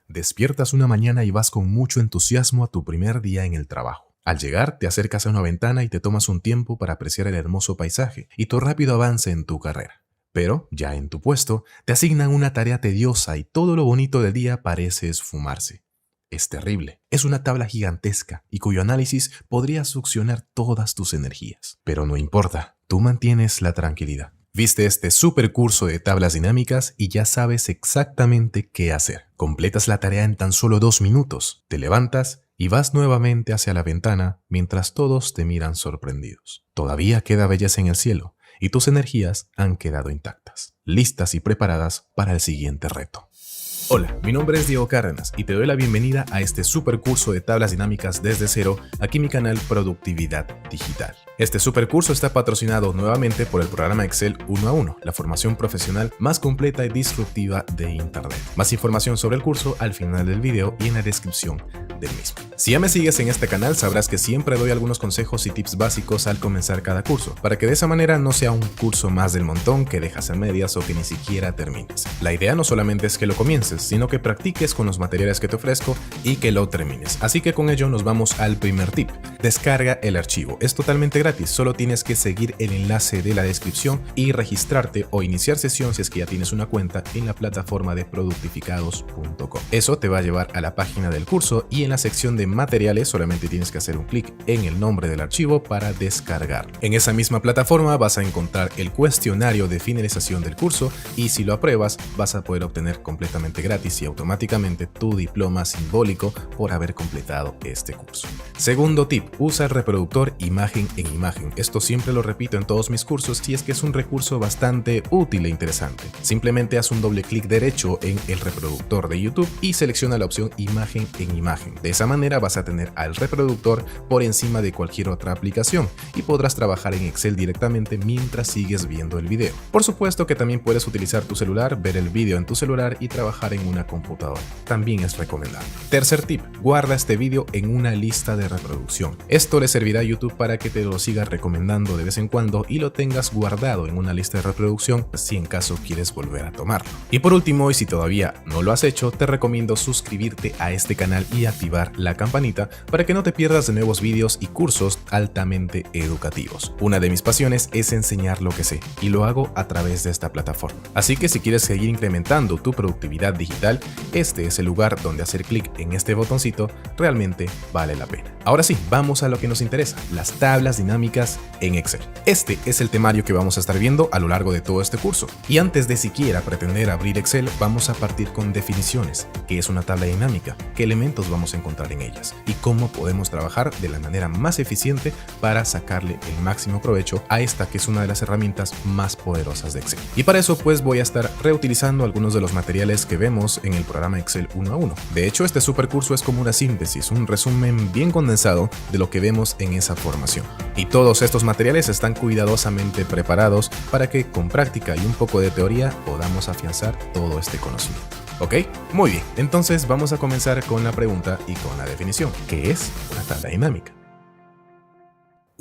Despiertas una mañana y vas con mucho entusiasmo a tu primer día en el trabajo. Al llegar, te acercas a una ventana y te tomas un tiempo para apreciar el hermoso paisaje y tu rápido avance en tu carrera. Pero, ya en tu puesto, te asignan una tarea tediosa y todo lo bonito del día parece esfumarse. Es terrible. Es una tabla gigantesca y cuyo análisis podría succionar todas tus energías. Pero no importa, tú mantienes la tranquilidad. Viste este super curso de tablas dinámicas y ya sabes exactamente qué hacer. Completas la tarea en tan solo 2 minutos, te levantas y vas nuevamente hacia la ventana mientras todos te miran sorprendidos. Todavía queda belleza en el cielo y tus energías han quedado intactas, listas y preparadas para el siguiente reto. Hola, mi nombre es Diego Cárdenas y te doy la bienvenida a este super curso de tablas dinámicas desde cero aquí en mi canal Productividad Digital. Este super curso está patrocinado nuevamente por el programa Excel 1 a 1, la formación profesional más completa y disruptiva de Internet. Más información sobre el curso al final del video y en la descripción del mismo. Si ya me sigues en este canal sabrás que siempre doy algunos consejos y tips básicos al comenzar cada curso, para que de esa manera no sea un curso más del montón que dejas en medias o que ni siquiera termines. La idea no solamente es que lo comiences, sino que practiques con los materiales que te ofrezco y que lo termines. Así que con ello nos vamos al primer tip. Descarga el archivo. Es totalmente gratis, solo tienes que seguir el enlace de la descripción y registrarte o iniciar sesión si es que ya tienes una cuenta en la plataforma de productificados.com. Eso te va a llevar a la página del curso y en la sección de materiales solamente tienes que hacer un clic en el nombre del archivo para descargarlo. En esa misma plataforma vas a encontrar el cuestionario de finalización del curso y si lo apruebas vas a poder obtener completamente gratis y automáticamente tu diploma simbólico por haber completado este curso. Segundo tip, usa el reproductor imagen en imagen. Esto siempre lo repito en todos mis cursos y es que es un recurso bastante útil e interesante. Simplemente haz un doble clic derecho en el reproductor de YouTube y selecciona la opción imagen en imagen. De esa manera vas a tener al reproductor por encima de cualquier otra aplicación y podrás trabajar en Excel directamente mientras sigues viendo el video. Por supuesto que también puedes utilizar tu celular, ver el video en tu celular y trabajar en una computadora. También es recomendable. Tercer tip, guarda este video en una lista de reproducción. Esto le servirá a YouTube para que te lo siga recomendando de vez en cuando y lo tengas guardado en una lista de reproducción si en caso quieres volver a tomarlo. Y por último, y si todavía no lo has hecho, te recomiendo suscribirte a este canal y activar la campanita para que no te pierdas de nuevos vídeos y cursos altamente educativos. Una de mis pasiones es enseñar lo que sé y lo hago a través de esta plataforma. Así que si quieres seguir incrementando tu productividad digital, este es el lugar donde hacer clic en este botoncito realmente vale la pena. Ahora sí, vamos a lo que nos interesa, las tablas dinámicas en Excel. Este es el temario que vamos a estar viendo a lo largo de todo este curso. Y antes de siquiera pretender abrir Excel, vamos a partir con definiciones, qué es una tabla dinámica, qué elementos vamos a encontrar en ellas y cómo podemos trabajar de la manera más eficiente para sacarle el máximo provecho a esta que es una de las herramientas más poderosas de Excel. Y para eso pues voy a estar reutilizando algunos de los materiales que vemos en el programa Excel 1 a 1. De hecho, este super curso es como una síntesis, un resumen bien condensado de lo que vemos en esa formación. Y todos estos materiales están cuidadosamente preparados para que con práctica y un poco de teoría podamos afianzar todo este conocimiento. ¿Ok? Muy bien, entonces vamos a comenzar con la pregunta y con la definición. ¿Qué es una tabla dinámica?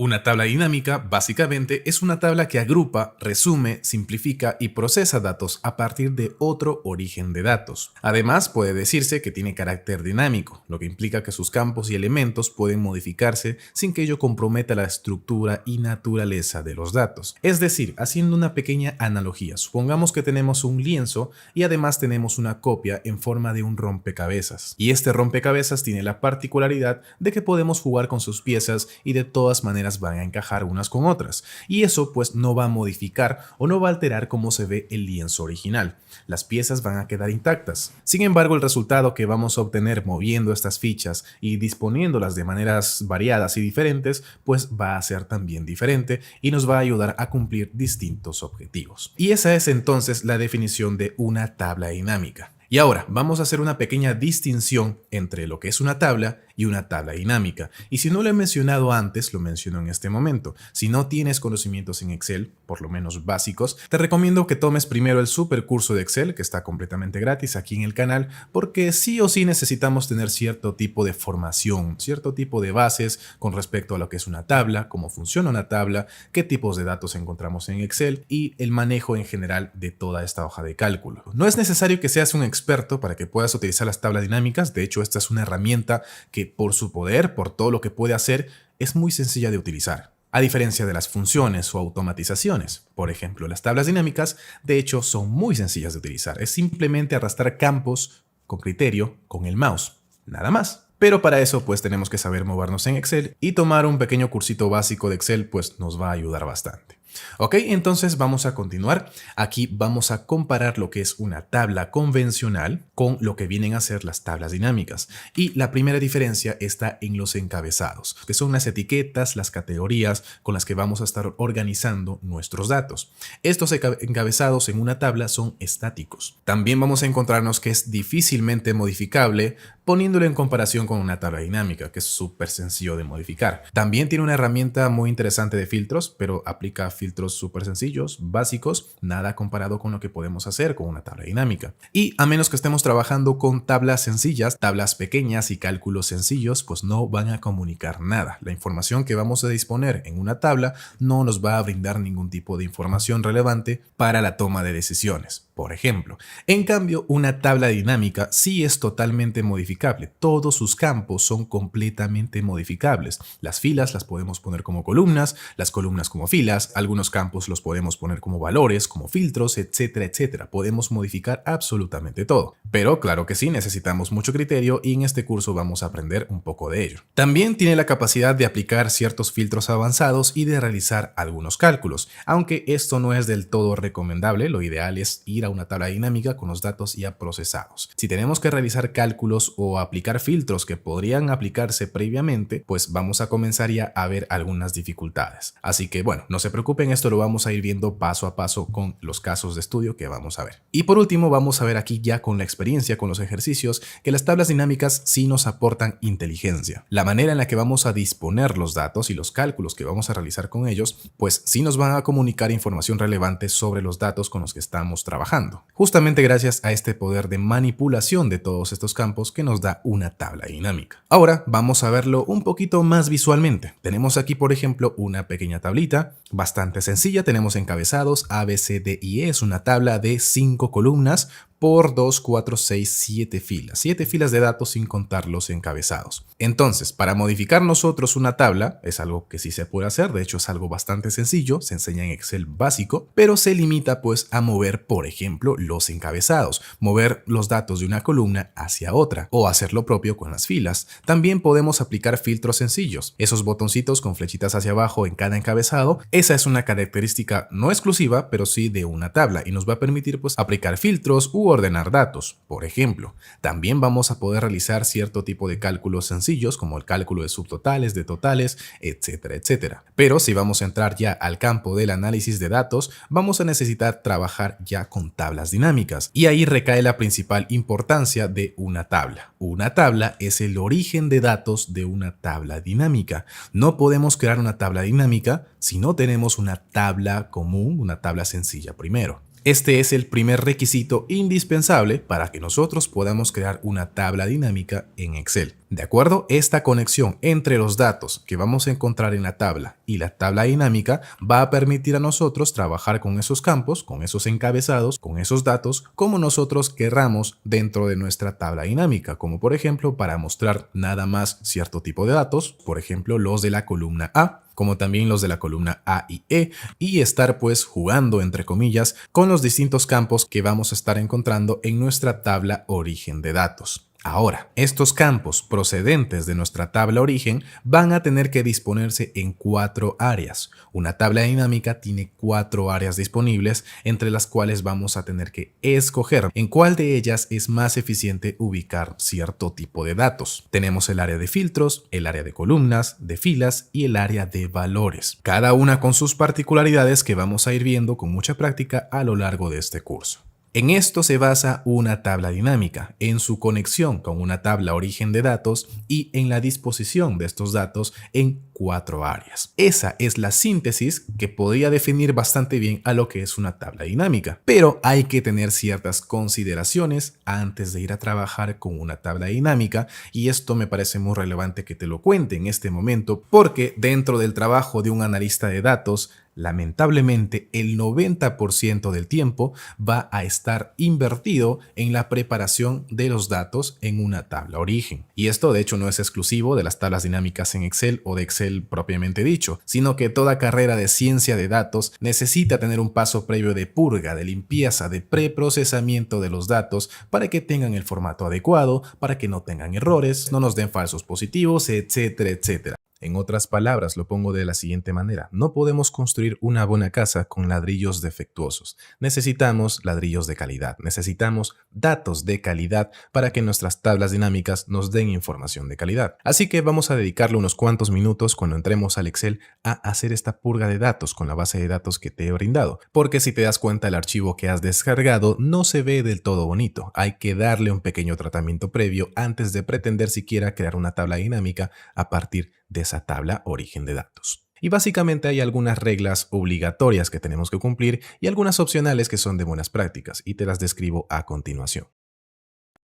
Una tabla dinámica, básicamente, es una tabla que agrupa, resume, simplifica y procesa datos a partir de otro origen de datos. Además, puede decirse que tiene carácter dinámico, lo que implica que sus campos y elementos pueden modificarse sin que ello comprometa la estructura y naturaleza de los datos. Es decir, haciendo una pequeña analogía, supongamos que tenemos un lienzo y además tenemos una copia en forma de un rompecabezas. Y este rompecabezas tiene la particularidad de que podemos jugar con sus piezas y de todas maneras van a encajar unas con otras, y eso pues no va a modificar o no va a alterar cómo se ve el lienzo original. Las piezas van a quedar intactas. Sin embargo, el resultado que vamos a obtener moviendo estas fichas y disponiéndolas de maneras variadas y diferentes, pues va a ser también diferente y nos va a ayudar a cumplir distintos objetivos. Y esa es entonces la definición de una tabla dinámica. Y ahora vamos a hacer una pequeña distinción entre lo que es una tabla y una tabla dinámica. Y si no lo he mencionado antes, lo menciono en este momento. Si no tienes conocimientos en Excel, por lo menos básicos, te recomiendo que tomes primero el super curso de Excel, que está completamente gratis aquí en el canal, porque sí o sí necesitamos tener cierto tipo de formación, cierto tipo de bases con respecto a lo que es una tabla, cómo funciona una tabla, qué tipos de datos encontramos en Excel y el manejo en general de toda esta hoja de cálculo. No es necesario que seas un experto para que puedas utilizar las tablas dinámicas. De hecho, esta es una herramienta que por su poder, por todo lo que puede hacer, es muy sencilla de utilizar. A diferencia de las funciones o automatizaciones. Por ejemplo, las tablas dinámicas, de hecho, son muy sencillas de utilizar. Es simplemente arrastrar campos con criterio con el mouse. Nada más. Pero para eso pues tenemos que saber movernos en Excel y tomar un pequeño cursito básico de Excel pues nos va a ayudar bastante. Ok, entonces vamos a continuar. Aquí vamos a comparar lo que es una tabla convencional con lo que vienen a ser las tablas dinámicas. Y la primera diferencia está en los encabezados, que son las etiquetas, las categorías con las que vamos a estar organizando nuestros datos. Estos encabezados en una tabla son estáticos. También vamos a encontrarnos que es difícilmente modificable poniéndolo en comparación con una tabla dinámica, que es súper sencillo de modificar. También tiene una herramienta muy interesante de filtros, pero aplica filtros súper sencillos, básicos, nada comparado con lo que podemos hacer con una tabla dinámica. Y a menos que estemos trabajando con tablas sencillas, tablas pequeñas y cálculos sencillos, pues no van a comunicar nada. La información que vamos a disponer en una tabla no nos va a brindar ningún tipo de información relevante para la toma de decisiones, por ejemplo. En cambio, una tabla dinámica sí es totalmente modificable. Todos sus campos son completamente modificables. Las filas las podemos poner como columnas, las columnas como filas, algunos campos los podemos poner como valores, como filtros, etcétera, etcétera. Podemos modificar absolutamente todo. Pero claro que sí, necesitamos mucho criterio y en este curso vamos a aprender un poco de ello. También tiene la capacidad de aplicar ciertos filtros avanzados y de realizar algunos cálculos, aunque esto no es del todo recomendable. Lo ideal es ir a una tabla dinámica con los datos ya procesados. Si tenemos que realizar cálculos o aplicar filtros que podrían aplicarse previamente, pues vamos a comenzar ya a ver algunas dificultades. Así que bueno, no se preocupen, esto lo vamos a ir viendo paso a paso con los casos de estudio que vamos a ver. Y por último, vamos a ver aquí ya con la experiencia, con los ejercicios, que las tablas dinámicas sí nos aportan inteligencia. La manera en la que vamos a disponer los datos y los cálculos que vamos a realizar con ellos, pues sí nos van a comunicar información relevante sobre los datos con los que estamos trabajando. Justamente gracias a este poder de manipulación de todos estos campos que nos da una tabla dinámica. Ahora vamos a verlo un poquito más visualmente. Tenemos aquí, por ejemplo, una pequeña tablita bastante sencilla. Tenemos encabezados A, B, C, D y E. Es una tabla de 5 columnas por 2, 4, 6, 7 filas. 7 filas de datos sin contar los encabezados. Entonces, para modificar nosotros una tabla, es algo que sí se puede hacer, de hecho es algo bastante sencillo, se enseña en Excel básico, pero se limita pues a mover, por ejemplo, los encabezados, mover los datos de una columna hacia otra, o hacer lo propio con las filas. También podemos aplicar filtros sencillos, esos botoncitos con flechitas hacia abajo en cada encabezado. Esa es una característica no exclusiva, pero sí de una tabla, y nos va a permitir pues aplicar filtros u ordenar datos, por ejemplo. También vamos a poder realizar cierto tipo de cálculos sencillos como el cálculo de subtotales, de totales, etcétera, etcétera. Pero si vamos a entrar ya al campo del análisis de datos, vamos a necesitar trabajar ya con tablas dinámicas y ahí recae la principal importancia de una tabla. Una tabla es el origen de datos de una tabla dinámica. No podemos crear una tabla dinámica si no tenemos una tabla común, una tabla sencilla primero. Este es el primer requisito indispensable para que nosotros podamos crear una tabla dinámica en Excel. ¿De acuerdo? Esta conexión entre los datos que vamos a encontrar en la tabla y la tabla dinámica va a permitir a nosotros trabajar con esos campos, con esos encabezados, con esos datos, como nosotros querramos dentro de nuestra tabla dinámica, como por ejemplo para mostrar nada más cierto tipo de datos, por ejemplo los de la columna A, como también los de la columna A y E, y estar pues jugando entre comillas con los distintos campos que vamos a estar encontrando en nuestra tabla origen de datos. Ahora, estos campos procedentes de nuestra tabla origen van a tener que disponerse en 4 áreas. Una tabla dinámica tiene 4 áreas disponibles, entre las cuales vamos a tener que escoger en cuál de ellas es más eficiente ubicar cierto tipo de datos. Tenemos el área de filtros, el área de columnas, de filas y el área de valores. Cada una con sus particularidades que vamos a ir viendo con mucha práctica a lo largo de este curso. En esto se basa una tabla dinámica, en su conexión con una tabla origen de datos y en la disposición de estos datos en 4 áreas. Esa es la síntesis que podría definir bastante bien a lo que es una tabla dinámica, pero hay que tener ciertas consideraciones antes de ir a trabajar con una tabla dinámica, y esto me parece muy relevante que te lo cuente en este momento, porque dentro del trabajo de un analista de datos, lamentablemente el 90% del tiempo va a estar invertido en la preparación de los datos en una tabla origen. Y esto de hecho no es exclusivo de las tablas dinámicas en Excel o de Excel propiamente dicho, sino que toda carrera de ciencia de datos necesita tener un paso previo de purga, de limpieza, de preprocesamiento de los datos para que tengan el formato adecuado, para que no tengan errores, no nos den falsos positivos, etcétera, etcétera. En otras palabras, lo pongo de la siguiente manera: no podemos construir una buena casa con ladrillos defectuosos. Necesitamos ladrillos de calidad, necesitamos datos de calidad para que nuestras tablas dinámicas nos den información de calidad. Así que vamos a dedicarle unos cuantos minutos cuando entremos al Excel a hacer esta purga de datos con la base de datos que te he brindado. Porque si te das cuenta, el archivo que has descargado no se ve del todo bonito. Hay que darle un pequeño tratamiento previo antes de pretender siquiera crear una tabla dinámica a partir de esa tabla origen de datos. Y básicamente hay algunas reglas obligatorias que tenemos que cumplir y algunas opcionales que son de buenas prácticas, y te las describo a continuación.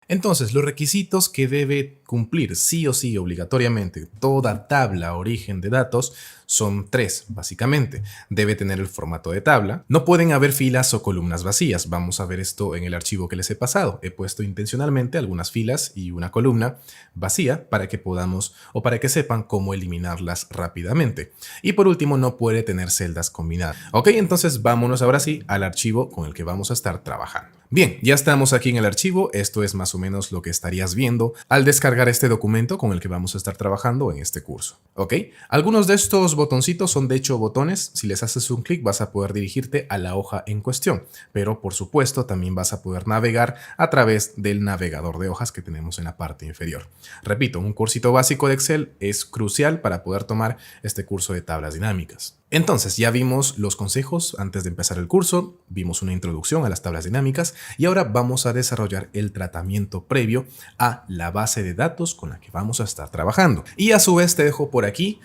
Entonces, los requisitos que debe cumplir sí o sí obligatoriamente toda tabla origen de datos son 3, básicamente. Debe tener el formato de tabla. No pueden haber filas o columnas vacías. Vamos a ver esto en el archivo que les he pasado. He puesto intencionalmente algunas filas y una columna vacía para que podamos o para que sepan cómo eliminarlas rápidamente. Y por último, no puede tener celdas combinadas. Ok, entonces vámonos ahora sí al archivo con el que vamos a estar trabajando. Bien, ya estamos aquí en el archivo. Esto es más o menos lo que estarías viendo al descargar este documento con el que vamos a estar trabajando en este curso. ¿Ok? Algunos de estos botoncitos son de hecho botones. Si les haces un clic vas a poder dirigirte a la hoja en cuestión, pero por supuesto también vas a poder navegar a través del navegador de hojas que tenemos en la parte inferior. Repito, un cursito básico de Excel es crucial para poder tomar este curso de tablas dinámicas. Entonces ya vimos los consejos antes de empezar el curso, vimos una introducción a las tablas dinámicas y ahora vamos a desarrollar el tratamiento previo a la base de datos con la que vamos a estar trabajando. Y a su vez te dejo por aquí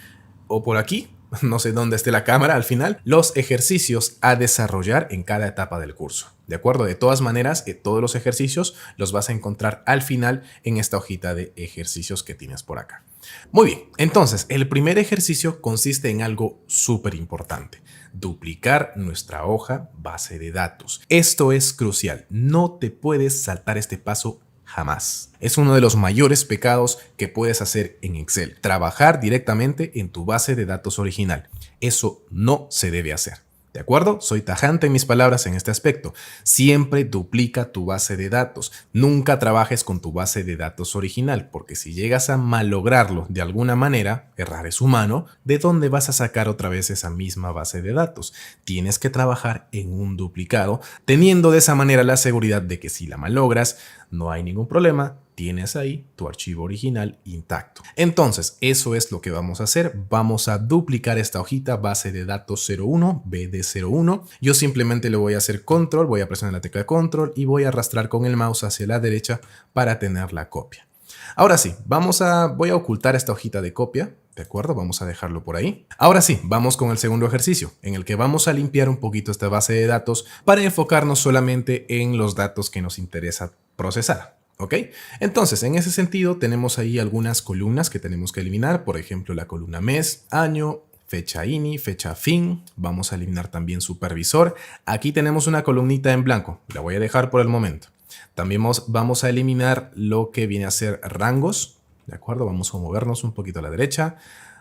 o por aquí, no sé dónde esté la cámara al final, los ejercicios a desarrollar en cada etapa del curso. ¿De acuerdo? De todas maneras, todos los ejercicios los vas a encontrar al final en esta hojita de ejercicios que tienes por acá. Muy bien, entonces el primer ejercicio consiste en algo súper importante: duplicar nuestra hoja base de datos. Esto es crucial, no te puedes saltar este paso jamás. Es uno de los mayores pecados que puedes hacer en Excel: trabajar directamente en tu base de datos original. Eso no se debe hacer. ¿De acuerdo? Soy tajante en mis palabras en este aspecto. Siempre duplica tu base de datos. Nunca trabajes con tu base de datos original, porque si llegas a malograrlo de alguna manera, errar es humano, ¿de dónde vas a sacar otra vez esa misma base de datos? Tienes que trabajar en un duplicado, teniendo de esa manera la seguridad de que si la malogras, no hay ningún problema. Tienes ahí tu archivo original intacto. Entonces, eso es lo que vamos a hacer. Vamos a duplicar esta hojita base de datos 01, BD01. Yo simplemente le voy a hacer control, voy a presionar la tecla control y voy a arrastrar con el mouse hacia la derecha para tener la copia. Ahora sí, voy a ocultar esta hojita de copia. ¿De acuerdo? Vamos a dejarlo por ahí. Ahora sí, vamos con el segundo ejercicio, en el que vamos a limpiar un poquito esta base de datos para enfocarnos solamente en los datos que nos interesa procesar. ¿Ok? Entonces, en ese sentido, tenemos ahí algunas columnas que tenemos que eliminar. Por ejemplo, la columna mes, año, fecha INI, fecha fin. Vamos a eliminar también supervisor. Aquí tenemos una columnita en blanco. La voy a dejar por el momento. También vamos a eliminar lo que viene a ser rangos. ¿De acuerdo? Vamos a movernos un poquito a la derecha.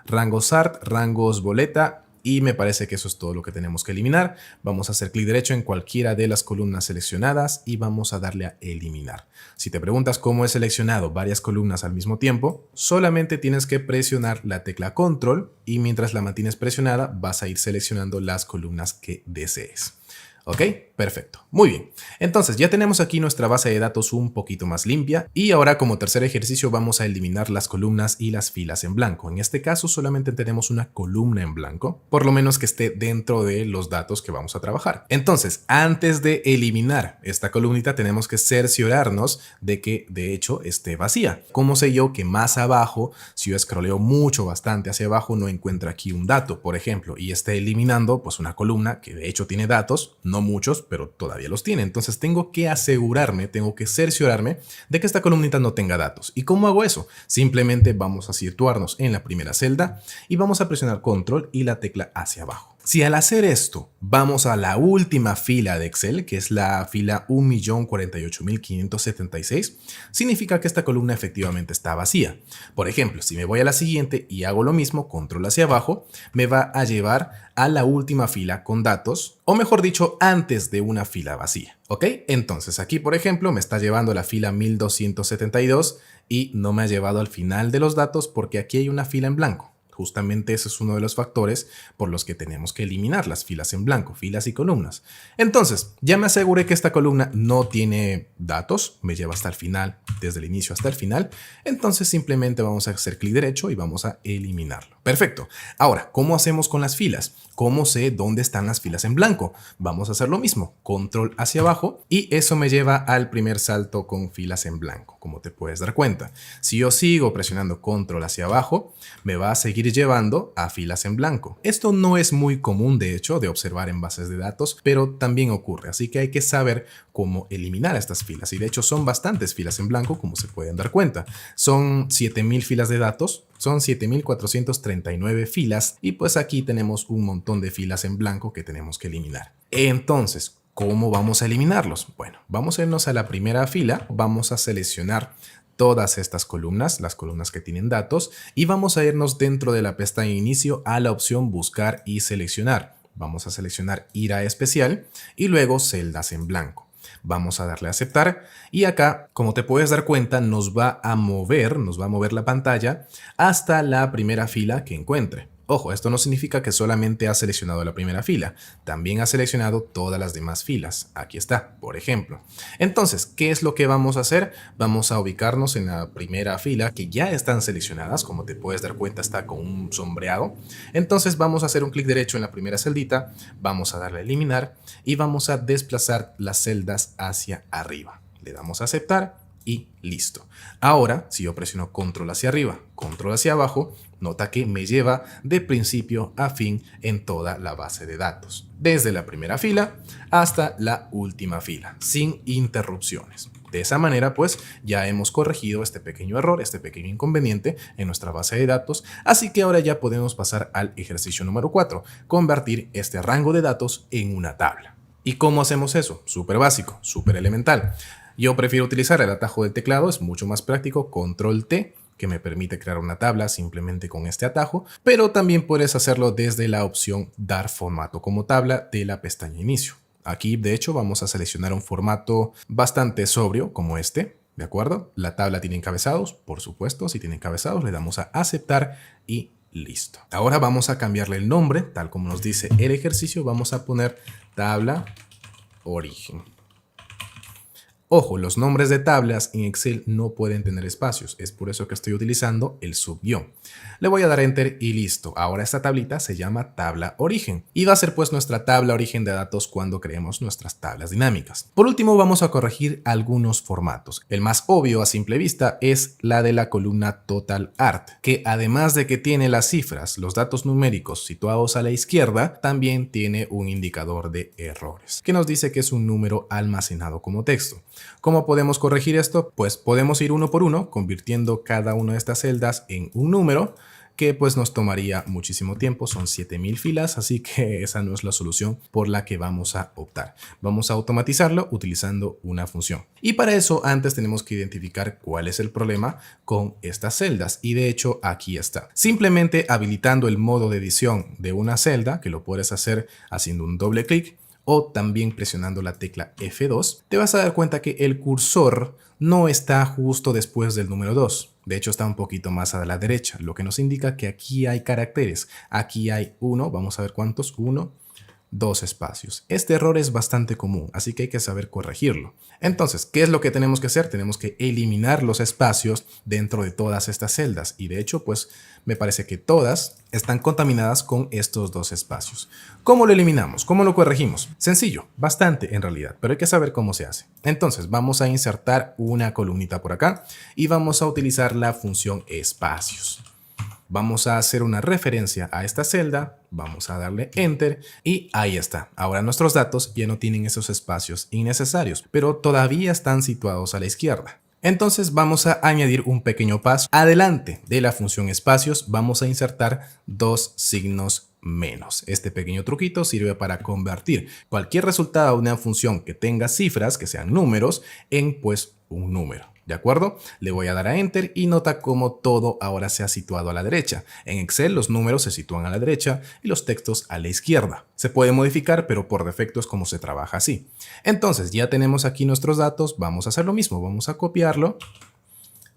Rangos ART, rangos boleta. Y me parece que eso es todo lo que tenemos que eliminar. Vamos a hacer clic derecho en cualquiera de las columnas seleccionadas y vamos a darle a eliminar. Si te preguntas cómo he seleccionado varias columnas al mismo tiempo, solamente tienes que presionar la tecla control y mientras la mantienes presionada vas a ir seleccionando las columnas que desees. ¿Ok? Perfecto. Muy bien. Entonces ya tenemos aquí nuestra base de datos un poquito más limpia y ahora como tercer ejercicio vamos a eliminar las columnas y las filas en blanco. En este caso solamente tenemos una columna en blanco, por lo menos que esté dentro de los datos que vamos a trabajar. Entonces, antes de eliminar esta columnita tenemos que cerciorarnos de que de hecho esté vacía. ¿Cómo sé yo que más abajo, si yo escroleo mucho, bastante hacia abajo, no encuentro aquí un dato, por ejemplo, y esté eliminando pues una columna que de hecho tiene datos, no muchos, pero todavía los tiene? Entonces tengo que asegurarme, tengo que cerciorarme de que esta columnita no tenga datos. ¿Y cómo hago eso? Simplemente vamos a situarnos en la primera celda y vamos a presionar control y la tecla hacia abajo. Si al hacer esto vamos a la última fila de Excel, que es la fila 1.048.576, significa que esta columna efectivamente está vacía. Por ejemplo, si me voy a la siguiente y hago lo mismo, control hacia abajo, me va a llevar a la última fila con datos, o mejor dicho, antes de una fila vacía. ¿Ok? Entonces aquí, por ejemplo, me está llevando a la fila 1272 y no me ha llevado al final de los datos porque aquí hay una fila en blanco. Justamente ese es uno de los factores por los que tenemos que eliminar las filas en blanco, filas y columnas. Entonces, ya me aseguré que esta columna no tiene datos, me lleva hasta el final, desde el inicio hasta el final. Entonces simplemente vamos a hacer clic derecho y vamos a eliminarlo. Perfecto. Ahora, ¿cómo hacemos con las filas? ¿Cómo sé dónde están las filas en blanco? Vamos a hacer lo mismo, control hacia abajo y eso me lleva al primer salto con filas en blanco, como te puedes dar cuenta. Si yo sigo presionando control hacia abajo, me va a seguir llevando a filas en blanco. Esto no es muy común, de hecho, de observar en bases de datos, pero también ocurre, así que hay que saber cómo eliminar estas filas. Y de hecho son bastantes filas en blanco, como se pueden dar cuenta. Son 7000 filas de datos, son 7439 filas y pues aquí tenemos un montón de filas en blanco que tenemos que eliminar. Entonces, ¿cómo vamos a eliminarlos? Bueno, vamos a irnos a la primera fila, vamos a seleccionar todas estas columnas, las columnas que tienen datos, y vamos a irnos dentro de la pestaña inicio a la opción buscar y seleccionar. Vamos a seleccionar ir a especial y luego celdas en blanco. Vamos a darle a aceptar y acá, como te puedes dar cuenta, nos va a mover la pantalla hasta la primera fila que encuentre. Ojo, esto no significa que solamente ha seleccionado la primera fila, también ha seleccionado todas las demás filas. Aquí está, por ejemplo. Entonces, ¿qué es lo que vamos a hacer? Vamos a ubicarnos en la primera fila que ya están seleccionadas, como te puedes dar cuenta está con un sombreado. Entonces vamos a hacer un clic derecho en la primera celdita, vamos a darle a eliminar y vamos a desplazar las celdas hacia arriba. Le damos a aceptar y listo. Ahora, si yo presiono control hacia arriba, control hacia abajo, nota que me lleva de principio a fin en toda la base de datos, desde la primera fila hasta la última fila, sin interrupciones. De esa manera, pues, ya hemos corregido este pequeño error, este pequeño inconveniente en nuestra base de datos, así que ahora ya podemos pasar al ejercicio número 4, convertir este rango de datos en una tabla. ¿Y cómo hacemos eso? Súper básico, súper elemental. Yo prefiero utilizar el atajo del teclado, es mucho más práctico, control T, que me permite crear una tabla simplemente con este atajo, pero también puedes hacerlo desde la opción dar formato como tabla de la pestaña inicio. Aquí, de hecho, vamos a seleccionar un formato bastante sobrio como este, ¿de acuerdo? La tabla tiene encabezados, por supuesto, si tiene encabezados le damos a aceptar y listo. Ahora vamos a cambiarle el nombre, tal como nos dice el ejercicio, vamos a poner tabla origen. Ojo, los nombres de tablas en Excel no pueden tener espacios, es por eso que estoy utilizando el subguión. Le voy a dar Enter y listo. Ahora esta tablita se llama tabla origen y va a ser pues nuestra tabla origen de datos cuando creemos nuestras tablas dinámicas. Por último vamos a corregir algunos formatos. El más obvio a simple vista es la de la columna Total Art, que además de que tiene las cifras, los datos numéricos situados a la izquierda, también tiene un indicador de errores, que nos dice que es un número almacenado como texto. ¿Cómo podemos corregir esto? Pues podemos ir uno por uno, convirtiendo cada una de estas celdas en un número, que pues nos tomaría muchísimo tiempo, son 7000 filas, así que esa no es la solución por la que vamos a optar. Vamos a automatizarlo utilizando una función. Y para eso antes tenemos que identificar cuál es el problema con estas celdas y de hecho aquí está. Simplemente habilitando el modo de edición de una celda, que lo puedes hacer haciendo un doble clic, o también presionando la tecla F2, te vas a dar cuenta que el cursor no está justo después del número 2. De hecho, está un poquito más a la derecha, lo que nos indica que aquí hay caracteres. Aquí hay 1, vamos a ver cuántos, 1, dos espacios. Este error es bastante común, así que hay que saber corregirlo. Entonces, ¿qué es lo que tenemos que hacer? Tenemos que eliminar los espacios dentro de todas estas celdas y de hecho, pues me parece que todas están contaminadas con estos dos espacios. ¿Cómo lo eliminamos? ¿Cómo lo corregimos? Sencillo, bastante en realidad, pero hay que saber cómo se hace. Entonces, vamos a insertar una columnita por acá y vamos a utilizar la función espacios. Vamos a hacer una referencia a esta celda, vamos a darle Enter y ahí está. Ahora nuestros datos ya no tienen esos espacios innecesarios, pero todavía están situados a la izquierda. Entonces vamos a añadir un pequeño paso. Adelante de la función espacios vamos a insertar dos signos menos. Este pequeño truquito sirve para convertir cualquier resultado de una función que tenga cifras, que sean números, en pues un número. ¿De acuerdo? Le voy a dar a Enter y nota cómo todo ahora se ha situado a la derecha. En Excel los números se sitúan a la derecha y los textos a la izquierda. Se puede modificar, pero por defecto es como se trabaja así. Entonces ya tenemos aquí nuestros datos, vamos a hacer lo mismo, vamos a copiarlo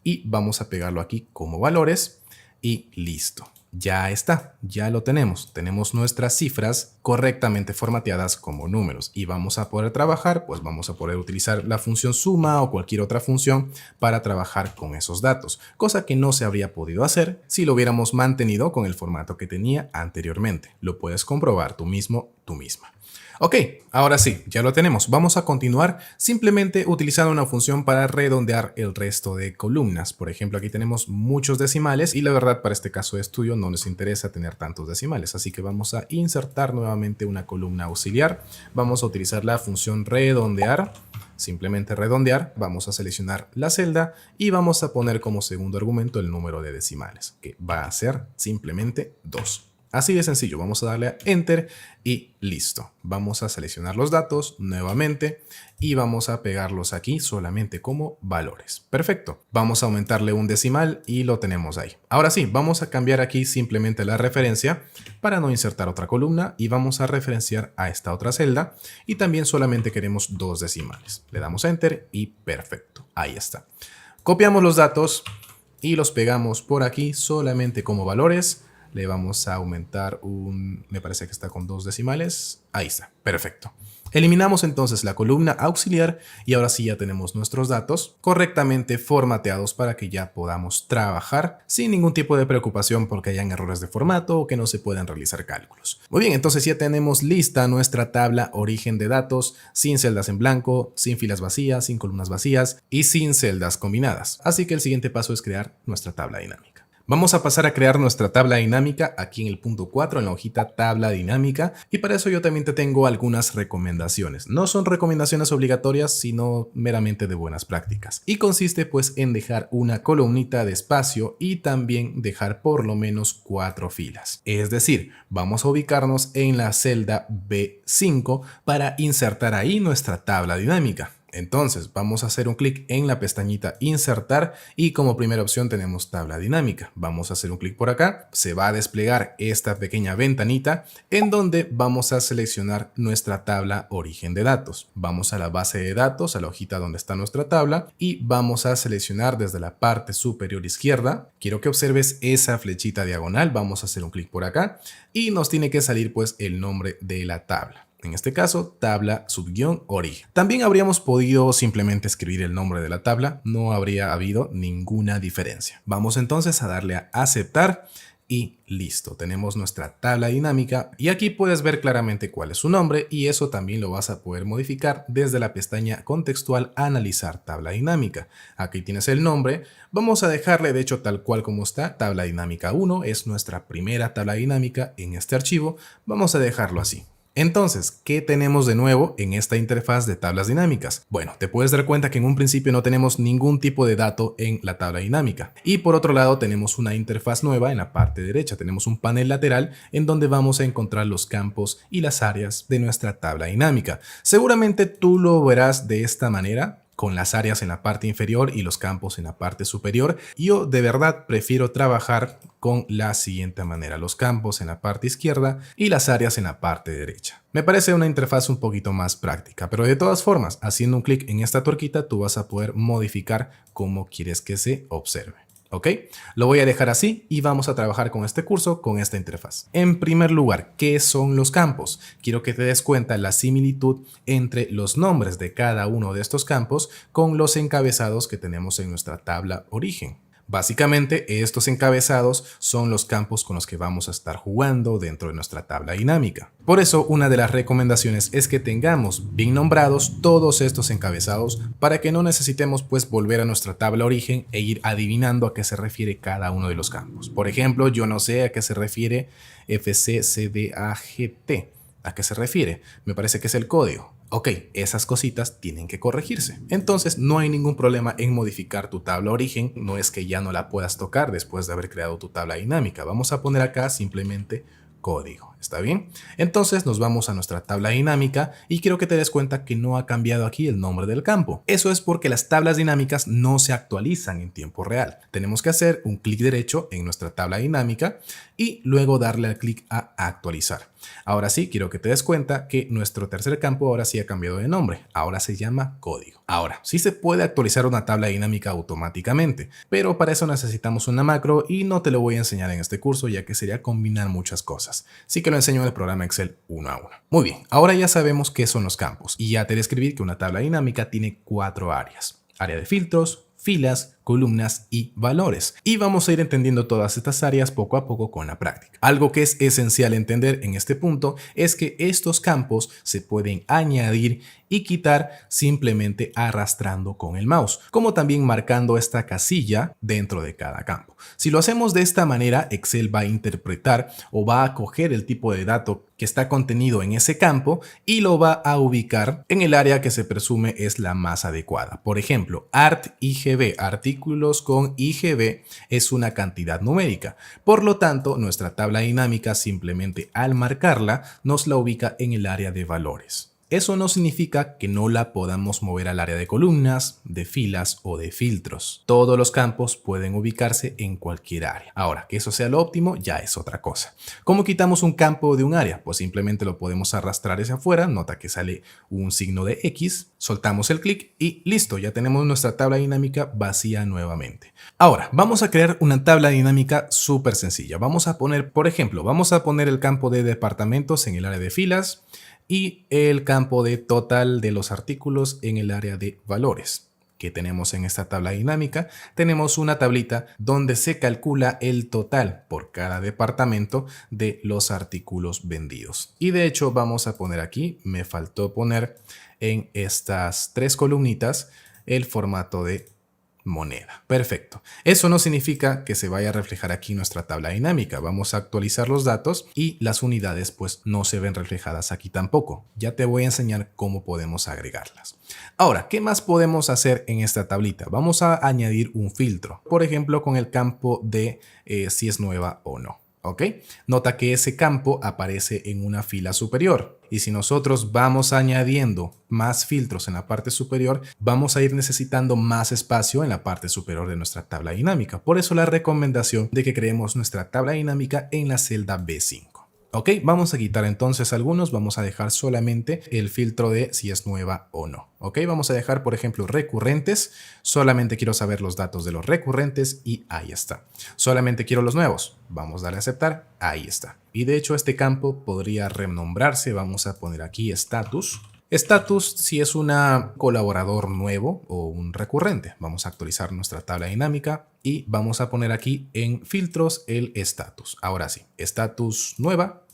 y vamos a pegarlo aquí como valores y listo. Ya está, ya lo tenemos. Tenemos nuestras cifras correctamente formateadas como números y vamos a poder trabajar, pues vamos a poder utilizar la función suma o cualquier otra función para trabajar con esos datos, cosa que no se habría podido hacer si lo hubiéramos mantenido con el formato que tenía anteriormente. Lo puedes comprobar tú mismo, tú misma. Ok, ahora sí, ya lo tenemos. Vamos a continuar simplemente utilizando una función para redondear el resto de columnas. Por ejemplo, aquí tenemos muchos decimales y la verdad para este caso de estudio no nos interesa tener tantos decimales. Así que vamos a insertar nuevamente una columna auxiliar. Vamos a utilizar la función redondear. Simplemente redondear, vamos a seleccionar la celda y vamos a poner como segundo argumento el número de decimales, que va a ser simplemente 2. Así de sencillo, vamos a darle a Enter y listo. Vamos a seleccionar los datos nuevamente y vamos a pegarlos aquí solamente como valores. Perfecto. Vamos a aumentarle un decimal y lo tenemos ahí. Ahora sí, vamos a cambiar aquí simplemente la referencia para no insertar otra columna y vamos a referenciar a esta otra celda y también solamente queremos dos decimales. Le damos a Enter y perfecto. Ahí está. Copiamos los datos y los pegamos por aquí solamente como valores. Le vamos a aumentar me parece que está con dos decimales. Ahí está, perfecto. Eliminamos entonces la columna auxiliar y ahora sí ya tenemos nuestros datos correctamente formateados para que ya podamos trabajar sin ningún tipo de preocupación porque hayan errores de formato o que no se puedan realizar cálculos. Muy bien, entonces ya tenemos lista nuestra tabla origen de datos sin celdas en blanco, sin filas vacías, sin columnas vacías y sin celdas combinadas. Así que el siguiente paso es crear nuestra tabla dinámica. Vamos a pasar a crear nuestra tabla dinámica aquí en el punto 4 en la hojita tabla dinámica y para eso yo también te tengo algunas recomendaciones. No son recomendaciones obligatorias sino meramente de buenas prácticas y consiste pues en dejar una columnita de espacio y también dejar por lo menos 4 filas. Es decir, vamos a ubicarnos en la celda B5 para insertar ahí nuestra tabla dinámica. Entonces vamos a hacer un clic en la pestañita insertar y como primera opción tenemos tabla dinámica. Vamos a hacer un clic por acá, se va a desplegar esta pequeña ventanita en donde vamos a seleccionar nuestra tabla origen de datos. Vamos a la base de datos, a la hojita donde está nuestra tabla y vamos a seleccionar desde la parte superior izquierda. Quiero que observes esa flechita diagonal, vamos a hacer un clic por acá y nos tiene que salir pues el nombre de la tabla. En este caso, tabla subguión origen. También habríamos podido simplemente escribir el nombre de la tabla, no habría habido ninguna diferencia. Vamos entonces a darle a aceptar y listo. Tenemos nuestra tabla dinámica y aquí puedes ver claramente cuál es su nombre y eso también lo vas a poder modificar desde la pestaña contextual analizar tabla dinámica. Aquí tienes el nombre. Vamos a dejarle de hecho tal cual como está. Tabla dinámica 1 es nuestra primera tabla dinámica en este archivo. Vamos a dejarlo así. Entonces, ¿qué tenemos de nuevo en esta interfaz de tablas dinámicas? Bueno, te puedes dar cuenta que en un principio no tenemos ningún tipo de dato en la tabla dinámica. Y por otro lado tenemos una interfaz nueva en la parte derecha. Tenemos un panel lateral en donde vamos a encontrar los campos y las áreas de nuestra tabla dinámica. Seguramente tú lo verás de esta manera, con las áreas en la parte inferior y los campos en la parte superior. Yo de verdad prefiero trabajar con la siguiente manera, los campos en la parte izquierda y las áreas en la parte derecha. Me parece una interfaz un poquito más práctica, pero de todas formas, haciendo un clic en esta tuerquita, tú vas a poder modificar cómo quieres que se observe. ¿Ok? Lo voy a dejar así y vamos a trabajar con este curso con esta interfaz. En primer lugar, ¿qué son los campos? Quiero que te des cuenta la similitud entre los nombres de cada uno de estos campos con los encabezados que tenemos en nuestra tabla origen. Básicamente, estos encabezados son los campos con los que vamos a estar jugando dentro de nuestra tabla dinámica. Por eso, una de las recomendaciones es que tengamos bien nombrados todos estos encabezados para que no necesitemos pues volver a nuestra tabla origen e ir adivinando a qué se refiere cada uno de los campos. Por ejemplo, yo no sé a qué se refiere FCCDAGT. ¿A qué se refiere? Me parece que es el código. Ok, esas cositas tienen que corregirse. Entonces no hay ningún problema en modificar tu tabla origen. No es que ya no la puedas tocar después de haber creado tu tabla dinámica. Vamos a poner acá simplemente código. ¿Está bien? Entonces nos vamos a nuestra tabla dinámica y quiero que te des cuenta que no ha cambiado aquí el nombre del campo. Eso es porque las tablas dinámicas no se actualizan en tiempo real. Tenemos que hacer un clic derecho en nuestra tabla dinámica y luego darle al clic a actualizar. Ahora sí, quiero que te des cuenta que nuestro tercer campo ahora sí ha cambiado de nombre. Ahora se llama código. Ahora, sí se puede actualizar una tabla dinámica automáticamente, pero para eso necesitamos una macro y no te lo voy a enseñar en este curso ya que sería combinar muchas cosas. Sí que lo enseño en el programa Excel uno a uno. Muy bien, ahora ya sabemos qué son los campos y ya te describí que una tabla dinámica tiene 4 áreas. Área de filtros, filas, columnas y valores. Y vamos a ir entendiendo todas estas áreas poco a poco con la práctica. Algo que es esencial entender en este punto es que estos campos se pueden añadir y quitar simplemente arrastrando con el mouse, como también marcando esta casilla dentro de cada campo. Si lo hacemos de esta manera, Excel va a interpretar o va a coger el tipo de dato que está contenido en ese campo y lo va a ubicar en el área que se presume es la más adecuada. Por ejemplo, ART-IGB, artículos con IGB, es una cantidad numérica. Por lo tanto, nuestra tabla dinámica simplemente al marcarla nos la ubica en el área de valores. Eso no significa que no la podamos mover al área de columnas, de filas o de filtros. Todos los campos pueden ubicarse en cualquier área. Ahora, que eso sea lo óptimo ya es otra cosa. ¿Cómo quitamos un campo de un área? Pues simplemente lo podemos arrastrar hacia afuera. Nota que sale un signo de X. Soltamos el clic y listo, ya tenemos nuestra tabla dinámica vacía nuevamente. Ahora, vamos a crear una tabla dinámica súper sencilla. Vamos a poner, por ejemplo, vamos a poner el campo de departamentos en el área de filas y el campo de total de los artículos en el área de valores. Que tenemos en esta tabla dinámica, tenemos una tablita donde se calcula el total por cada departamento de los artículos vendidos. Y de hecho vamos a poner aquí, me faltó poner en estas 3 columnitas el formato de moneda. Perfecto. Eso no significa que se vaya a reflejar aquí nuestra tabla dinámica. Vamos a actualizar los datos y las unidades pues no se ven reflejadas aquí tampoco. Ya te voy a enseñar cómo podemos agregarlas. Ahora, ¿qué más podemos hacer en esta tablita? Vamos a añadir un filtro, por ejemplo, con el campo de si es nueva o no. ¿Ok? Nota que ese campo aparece en una fila superior y si nosotros vamos añadiendo más filtros en la parte superior, vamos a ir necesitando más espacio en la parte superior de nuestra tabla dinámica. Por eso la recomendación de que creemos nuestra tabla dinámica en la celda B5. Ok, vamos a quitar entonces algunos, vamos a dejar solamente el filtro de si es nueva o no. Ok, vamos a dejar por ejemplo recurrentes, solamente quiero saber los datos de los recurrentes y ahí está. Solamente quiero los nuevos, vamos a darle a aceptar, ahí está. Y de hecho este campo podría renombrarse, vamos a poner aquí status. Status si es un colaborador nuevo o un recurrente. Vamos a actualizar nuestra tabla dinámica y vamos a poner aquí en filtros el status. Ahora sí, status nueva.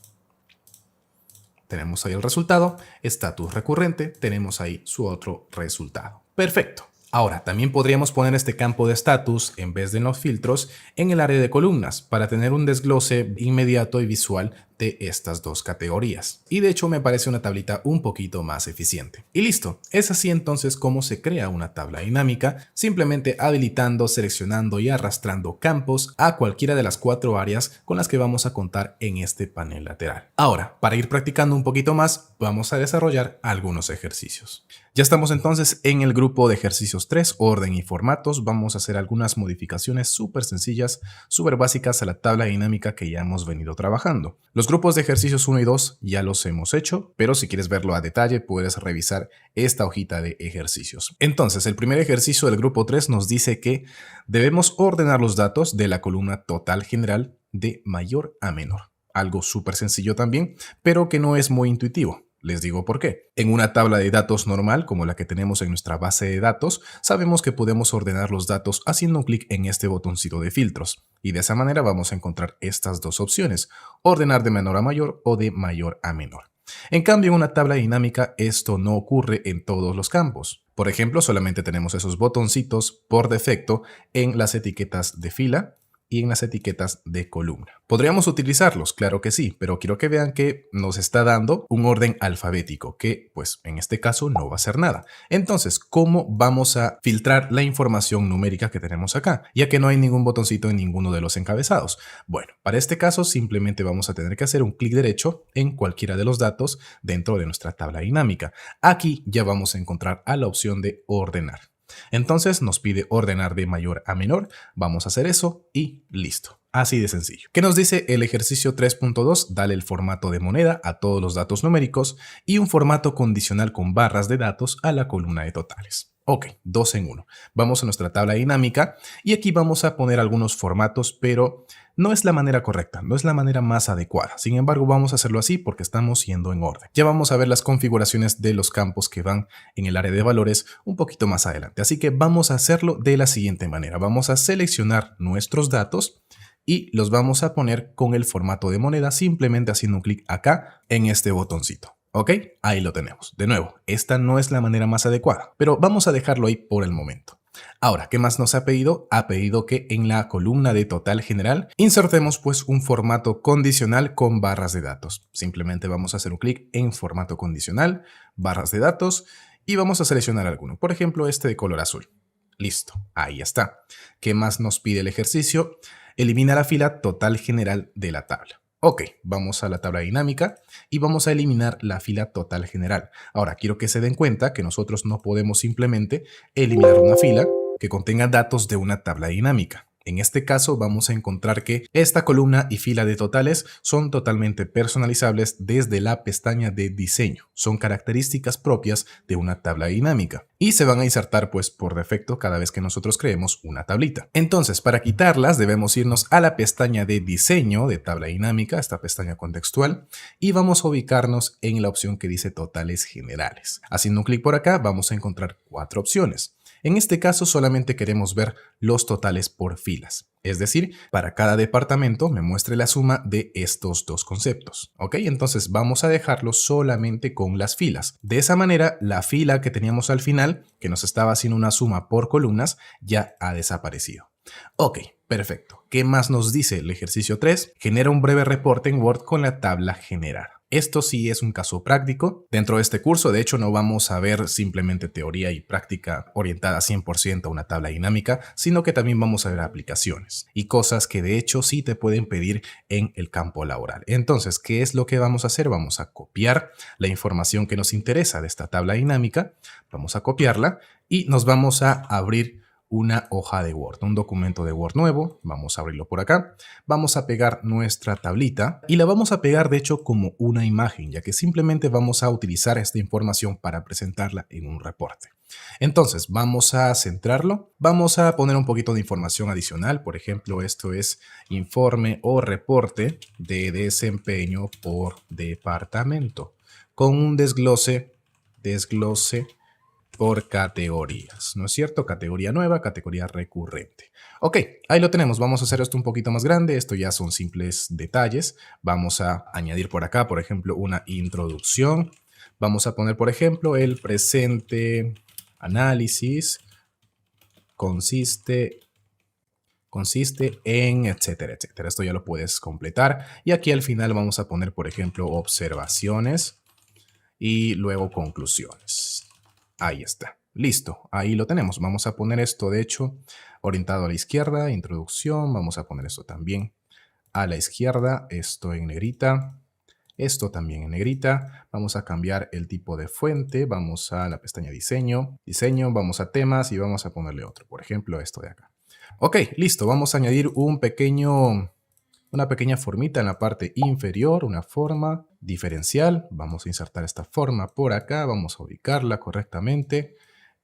Tenemos ahí el resultado. Status recurrente. Tenemos ahí su otro resultado. Perfecto. Ahora, también podríamos poner este campo de status en vez de en los filtros en el área de columnas para tener un desglose inmediato y visual de estas dos categorías. Y de hecho me parece una tablita un poquito más eficiente. Y listo, es así entonces como se crea una tabla dinámica, simplemente habilitando, seleccionando y arrastrando campos a cualquiera de las 4 áreas con las que vamos a contar en este panel lateral. Ahora, para ir practicando un poquito más, vamos a desarrollar algunos ejercicios. Ya estamos entonces en el grupo de ejercicios 3, orden y formatos. Vamos a hacer algunas modificaciones súper sencillas, súper básicas a la tabla dinámica que ya hemos venido trabajando. Los Los grupos de ejercicios 1 y 2 ya los hemos hecho, pero si quieres verlo a detalle puedes revisar esta hojita de ejercicios. Entonces, el primer ejercicio del grupo 3 nos dice que debemos ordenar los datos de la columna total general de mayor a menor. Algo súper sencillo también, pero que no es muy intuitivo. Les digo por qué. En una tabla de datos normal, como la que tenemos en nuestra base de datos, sabemos que podemos ordenar los datos haciendo un clic en este botoncito de filtros. Y de esa manera vamos a encontrar estas dos opciones, ordenar de menor a mayor o de mayor a menor. En cambio, en una tabla dinámica esto no ocurre en todos los campos. Por ejemplo, solamente tenemos esos botoncitos por defecto en las etiquetas de fila y en las etiquetas de columna. ¿Podríamos utilizarlos? Claro que sí, pero quiero que vean que nos está dando un orden alfabético que, pues, en este caso no va a hacer nada. Entonces, ¿cómo vamos a filtrar la información numérica que tenemos acá? Ya que no hay ningún botoncito en ninguno de los encabezados. Bueno, para este caso simplemente vamos a tener que hacer un clic derecho en cualquiera de los datos dentro de nuestra tabla dinámica. Aquí ya vamos a encontrar a la opción de ordenar. Entonces nos pide ordenar de mayor a menor, vamos a hacer eso y listo. Así de sencillo. ¿Qué nos dice el ejercicio 3.2? Dale el formato de moneda a todos los datos numéricos y un formato condicional con barras de datos a la columna de totales. Ok, 2 en 1. Vamos a nuestra tabla dinámica y aquí vamos a poner algunos formatos, pero no es la manera correcta, no es la manera más adecuada. Sin embargo, vamos a hacerlo así porque estamos yendo en orden. Ya vamos a ver las configuraciones de los campos que van en el área de valores un poquito más adelante. Así que vamos a hacerlo de la siguiente manera. Vamos a seleccionar nuestros datos y los vamos a poner con el formato de moneda simplemente haciendo un clic acá en este botoncito. ¿Ok? Ahí lo tenemos. De nuevo, esta no es la manera más adecuada, pero vamos a dejarlo ahí por el momento. Ahora, ¿qué más nos ha pedido? Ha pedido que en la columna de total general insertemos pues un formato condicional con barras de datos. Simplemente vamos a hacer un clic en formato condicional, barras de datos y vamos a seleccionar alguno. Por ejemplo, este de color azul. Listo, ahí está. ¿Qué más nos pide el ejercicio? Elimina la fila total general de la tabla. Ok, vamos a la tabla dinámica y vamos a eliminar la fila total general. Ahora, quiero que se den cuenta que nosotros no podemos simplemente eliminar una fila que contenga datos de una tabla dinámica. En este caso vamos a encontrar que esta columna y fila de totales son totalmente personalizables desde la pestaña de diseño. Son características propias de una tabla dinámica y se van a insertar pues por defecto cada vez que nosotros creemos una tablita. Entonces, para quitarlas debemos irnos a la pestaña de diseño de tabla dinámica, esta pestaña contextual, y vamos a ubicarnos en la opción que dice totales generales. Haciendo un clic por acá vamos a encontrar 4 opciones. En este caso solamente queremos ver los totales por filas, es decir, para cada departamento me muestre la suma de estos dos conceptos. ¿Ok? Entonces vamos a dejarlo solamente con las filas. De esa manera, la fila que teníamos al final, que nos estaba haciendo una suma por columnas, ya ha desaparecido. Ok, perfecto. ¿Qué más nos dice el ejercicio 3? Genera un breve reporte en Word con la tabla general. Esto sí es un caso práctico. Dentro de este curso, de hecho, no vamos a ver simplemente teoría y práctica orientada 100% a una tabla dinámica, sino que también vamos a ver aplicaciones y cosas que de hecho sí te pueden pedir en el campo laboral. Entonces, ¿qué es lo que vamos a hacer? Vamos a copiar la información que nos interesa de esta tabla dinámica, vamos a copiarla y nos vamos a abrir una hoja de Word, un documento de Word nuevo. Vamos a abrirlo por acá. Vamos a pegar nuestra tablita y la vamos a pegar de hecho como una imagen, ya que simplemente vamos a utilizar esta información para presentarla en un reporte. Entonces vamos a centrarlo, vamos a poner un poquito de información adicional. Por ejemplo, esto es informe o reporte de desempeño por departamento con un desglose por categorías, ¿no es cierto? Categoría nueva, categoría recurrente. Ok, ahí lo tenemos. Vamos a hacer esto un poquito más grande. Esto ya son simples detalles. Vamos a añadir por acá, por ejemplo, una introducción. Vamos a poner, por ejemplo, el presente análisis consiste en etcétera, etcétera. Esto ya lo puedes completar. Y aquí al final vamos a poner, por ejemplo, observaciones y luego conclusiones. Ahí está. Listo. Ahí lo tenemos. Vamos a poner esto, de hecho, orientado a la izquierda, introducción. Vamos a poner esto también a la izquierda, esto en negrita, esto también en negrita. Vamos a cambiar el tipo de fuente. Vamos a la pestaña diseño, vamos a temas y vamos a ponerle otro. Por ejemplo, esto de acá. Ok, listo. Vamos a añadir una una pequeña formita en la parte inferior, una forma diferencial. Vamos a insertar esta forma por acá, vamos a ubicarla correctamente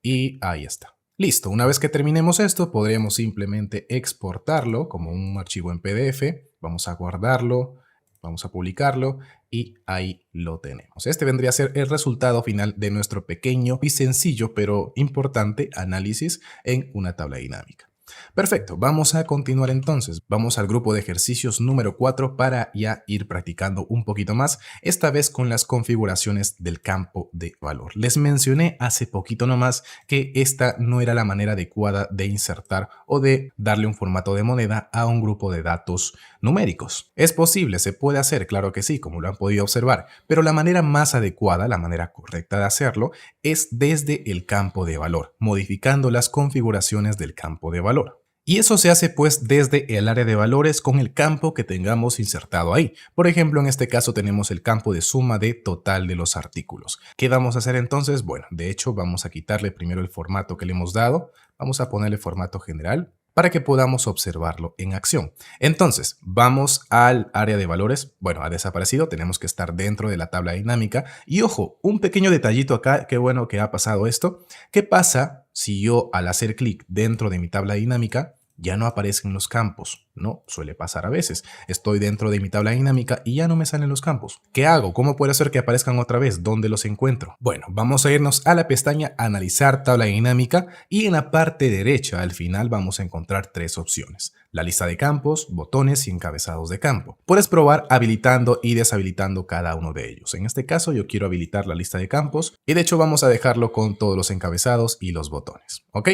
y ahí está. Listo, una vez que terminemos esto, podríamos simplemente exportarlo como un archivo en PDF. Vamos a guardarlo, vamos a publicarlo y ahí lo tenemos. Este vendría a ser el resultado final de nuestro pequeño y sencillo pero importante análisis en una tabla dinámica. Perfecto, vamos a continuar entonces. Vamos al grupo de ejercicios número 4 para ya ir practicando un poquito más, esta vez con las configuraciones del campo de valor. Les mencioné hace poquito nomás que esta no era la manera adecuada de insertar o de darle un formato de moneda a un grupo de datos numéricos. ¿Es posible? ¿Se puede hacer? Claro que sí, como lo han podido observar, pero la manera más adecuada, la manera correcta de hacerlo es desde el campo de valor, modificando las configuraciones del campo de valor. Y eso se hace pues desde el área de valores con el campo que tengamos insertado ahí. Por ejemplo, en este caso tenemos el campo de suma de total de los artículos. ¿Qué vamos a hacer entonces? Bueno, de hecho vamos a quitarle primero el formato que le hemos dado. Vamos a ponerle formato general para que podamos observarlo en acción. Entonces, vamos al área de valores. Bueno, ha desaparecido, tenemos que estar dentro de la tabla dinámica. Y ojo, un pequeño detallito acá, qué bueno que ha pasado esto. ¿Qué pasa si yo al hacer clic dentro de mi tabla dinámica ya no aparecen los campos? No, suele pasar a veces. Estoy dentro de mi tabla dinámica y ya no me salen los campos. ¿Qué hago? ¿Cómo puede ser que aparezcan otra vez? ¿Dónde los encuentro? Bueno, vamos a irnos a la pestaña Analizar tabla dinámica y en la parte derecha al final vamos a encontrar tres opciones: la lista de campos, botones y encabezados de campo. Puedes probar habilitando y deshabilitando cada uno de ellos. En este caso yo quiero habilitar la lista de campos y de hecho vamos a dejarlo con todos los encabezados y los botones. ¿Ok?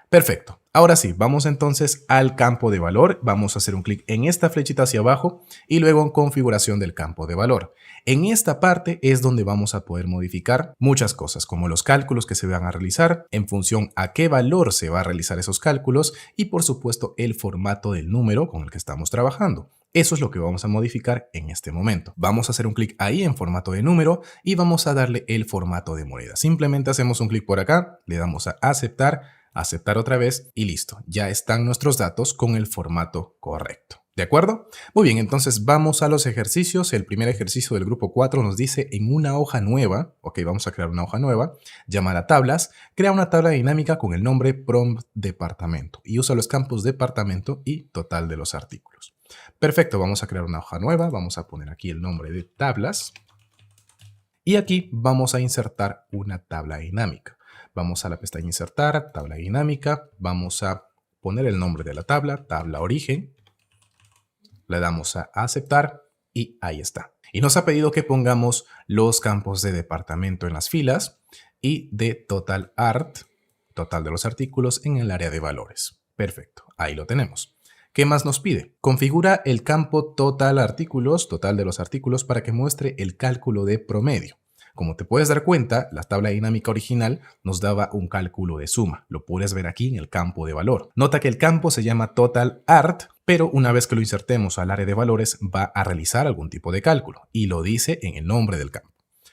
Perfecto. Ahora sí, vamos entonces al campo de valor. Vamos a hacer un clic en esta flechita hacia abajo y luego en configuración del campo de valor. En esta parte es donde vamos a poder modificar muchas cosas, como los cálculos que se van a realizar, en función a qué valor se va a realizar esos cálculos y por supuesto el formato del número con el que estamos trabajando. Eso es lo que vamos a modificar en este momento. Vamos a hacer un clic ahí en formato de número y vamos a darle el formato de moneda. Simplemente hacemos un clic por acá, le damos a aceptar, aceptar otra vez y listo. Ya están nuestros datos con el formato correcto. ¿De acuerdo? Muy bien, entonces vamos a los ejercicios. El primer ejercicio del grupo 4 nos dice en una hoja nueva, ok, vamos a crear una hoja nueva, llamada tablas, crea una tabla dinámica con el nombre prompt departamento y usa los campos departamento y total de los artículos. Perfecto, vamos a crear una hoja nueva, vamos a poner aquí el nombre de tablas y aquí vamos a insertar una tabla dinámica. Vamos a la pestaña Insertar, tabla dinámica, vamos a poner el nombre de la tabla, tabla origen, le damos a aceptar y ahí está. Y nos ha pedido que pongamos los campos de departamento en las filas y de total art, total de los artículos, en el área de valores. Perfecto, ahí lo tenemos. ¿Qué más nos pide? Configura el campo total artículos, total de los artículos, para que muestre el cálculo de promedio. Como te puedes dar cuenta, la tabla dinámica original nos daba un cálculo de suma. Lo puedes ver aquí en el campo de valor. Nota que el campo se llama Total Art, pero una vez que lo insertemos al área de valores va a realizar algún tipo de cálculo y lo dice en el nombre del campo.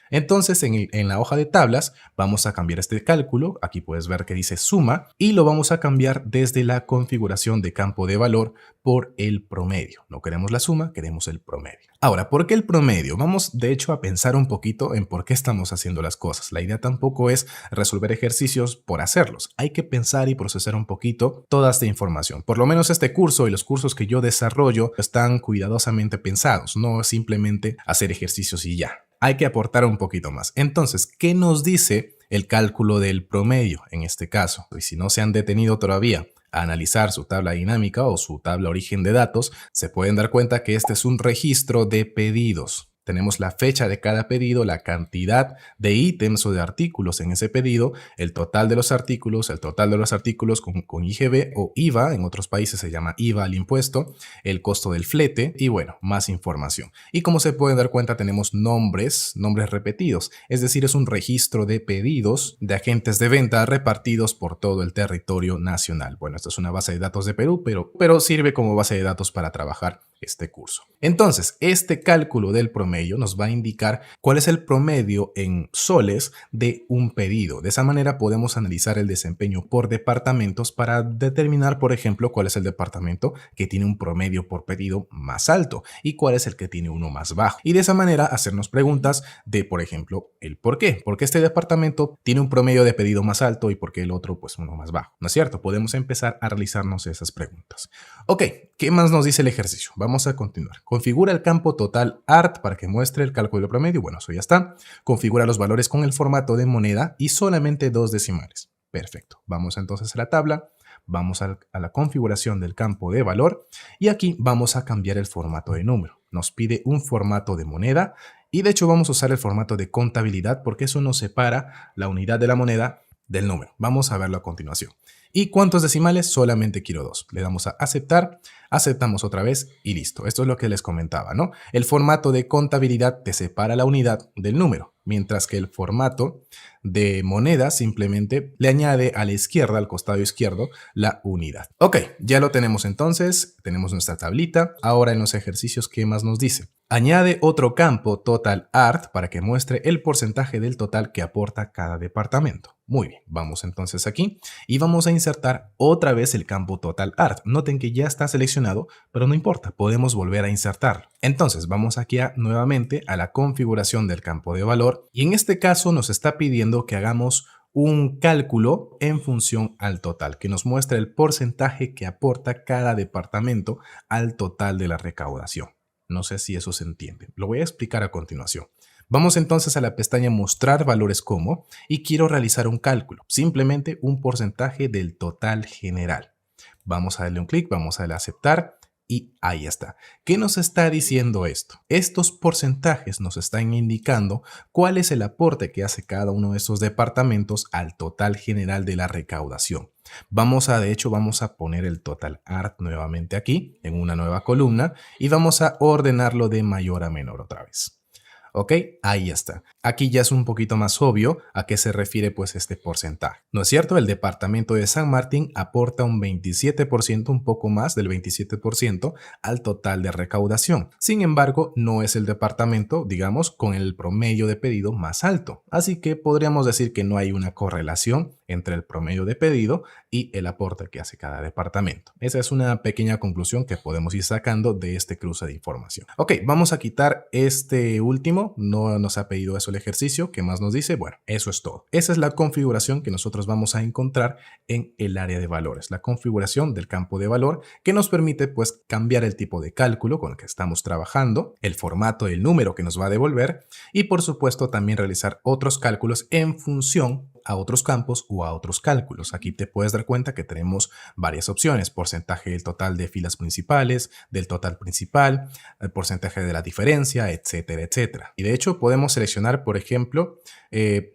Entonces en la hoja de tablas vamos a cambiar este cálculo, aquí puedes ver que dice suma y lo vamos a cambiar desde la configuración de campo de valor por el promedio. No queremos la suma, queremos el promedio. Ahora, ¿por qué el promedio? Vamos de hecho a pensar un poquito en por qué estamos haciendo las cosas. La idea tampoco es resolver ejercicios por hacerlos. Hay que pensar y procesar un poquito toda esta información. Por lo menos este curso y los cursos que yo desarrollo están cuidadosamente pensados, no simplemente hacer ejercicios y ya. Hay que aportar un poquito más. Entonces, ¿qué nos dice el cálculo del promedio en este caso? Y si no se han detenido todavía a analizar su tabla dinámica o su tabla origen de datos, se pueden dar cuenta que este es un registro de pedidos. Tenemos la fecha de cada pedido, la cantidad de ítems o de artículos en ese pedido, el total de los artículos con IGB o IVA, en otros países se llama IVA al impuesto, el costo del flete y bueno, más información. Y como se pueden dar cuenta tenemos nombres repetidos, es decir, es un registro de pedidos de agentes de venta repartidos por todo el territorio nacional. Bueno, esta es una base de datos de Perú, pero sirve como base de datos para trabajar este curso. Entonces, este cálculo del promedio promedio nos va a indicar cuál es el promedio en soles de un pedido. De esa manera podemos analizar el desempeño por departamentos para determinar, por ejemplo, cuál es el departamento que tiene un promedio por pedido más alto y cuál es el que tiene uno más bajo. Y de esa manera hacernos preguntas de, por ejemplo, el por qué. ¿Por qué este departamento tiene un promedio de pedido más alto y por qué el otro pues uno más bajo? ¿No es cierto? Podemos empezar a realizarnos esas preguntas. Ok, ¿qué más nos dice el ejercicio? Vamos a continuar. Configura el campo total ART para que muestre el cálculo del promedio. Bueno, eso ya está. Configura los valores con el formato de moneda y solamente 2 decimales. Perfecto. Vamos entonces a la tabla. Vamos a la configuración del campo de valor y aquí vamos a cambiar el formato de número. Nos pide un formato de moneda y de hecho vamos a usar el formato de contabilidad porque eso nos separa la unidad de la moneda del número. Vamos a verlo a continuación. ¿Y cuántos decimales? Solamente quiero 2. Le damos a aceptar, aceptamos otra vez y listo. Esto es lo que les comentaba, ¿no? El formato de contabilidad te separa la unidad del número, mientras que el formato de moneda simplemente le añade a la izquierda, al costado izquierdo, la unidad. Ok, ya lo tenemos entonces, tenemos nuestra tablita. Ahora en los ejercicios, ¿qué más nos dice? Añade otro campo total ART para que muestre el porcentaje del total que aporta cada departamento. Muy bien, vamos entonces aquí y vamos a insertar otra vez el campo total ART. Noten que ya está seleccionado, pero no importa, podemos volver a insertarlo. Entonces vamos aquí nuevamente a la configuración del campo de valor y en este caso nos está pidiendo que hagamos un cálculo en función al total, que nos muestre el porcentaje que aporta cada departamento al total de la recaudación. No sé si eso se entiende. Lo voy a explicar a continuación. Vamos entonces a la pestaña Mostrar valores como y quiero realizar un cálculo, simplemente un porcentaje del total general. Vamos a darle un clic, vamos a darle a aceptar y ahí está. ¿Qué nos está diciendo esto? Estos porcentajes nos están indicando cuál es el aporte que hace cada uno de esos departamentos al total general de la recaudación. De hecho, vamos a poner el total ART nuevamente aquí en una nueva columna y vamos a ordenarlo de mayor a menor otra vez. ¿Ok? Ahí está. Aquí ya es un poquito más obvio a qué se refiere pues este porcentaje. ¿No es cierto? El departamento de San Martín aporta un 27%, un poco más del 27% al total de recaudación. Sin embargo, no es el departamento, digamos, con el promedio de pedido más alto. Así que podríamos decir que no hay una correlación entre el promedio de pedido y el aporte que hace cada departamento. Esa es una pequeña conclusión que podemos ir sacando de este cruce de información. Ok, vamos a quitar este último. No nos ha pedido eso el ejercicio. ¿Qué más nos dice? Bueno, eso es todo. Esa es la configuración que nosotros vamos a encontrar en el área de valores. La configuración del campo de valor que nos permite pues cambiar el tipo de cálculo con el que estamos trabajando, el formato del número que nos va a devolver y por supuesto también realizar otros cálculos en función a otros campos o a otros cálculos. Aquí te puedes dar cuenta que tenemos varias opciones: porcentaje del total de filas principales, del total principal, el porcentaje de la diferencia, etcétera, etcétera. Y de hecho podemos seleccionar, por ejemplo,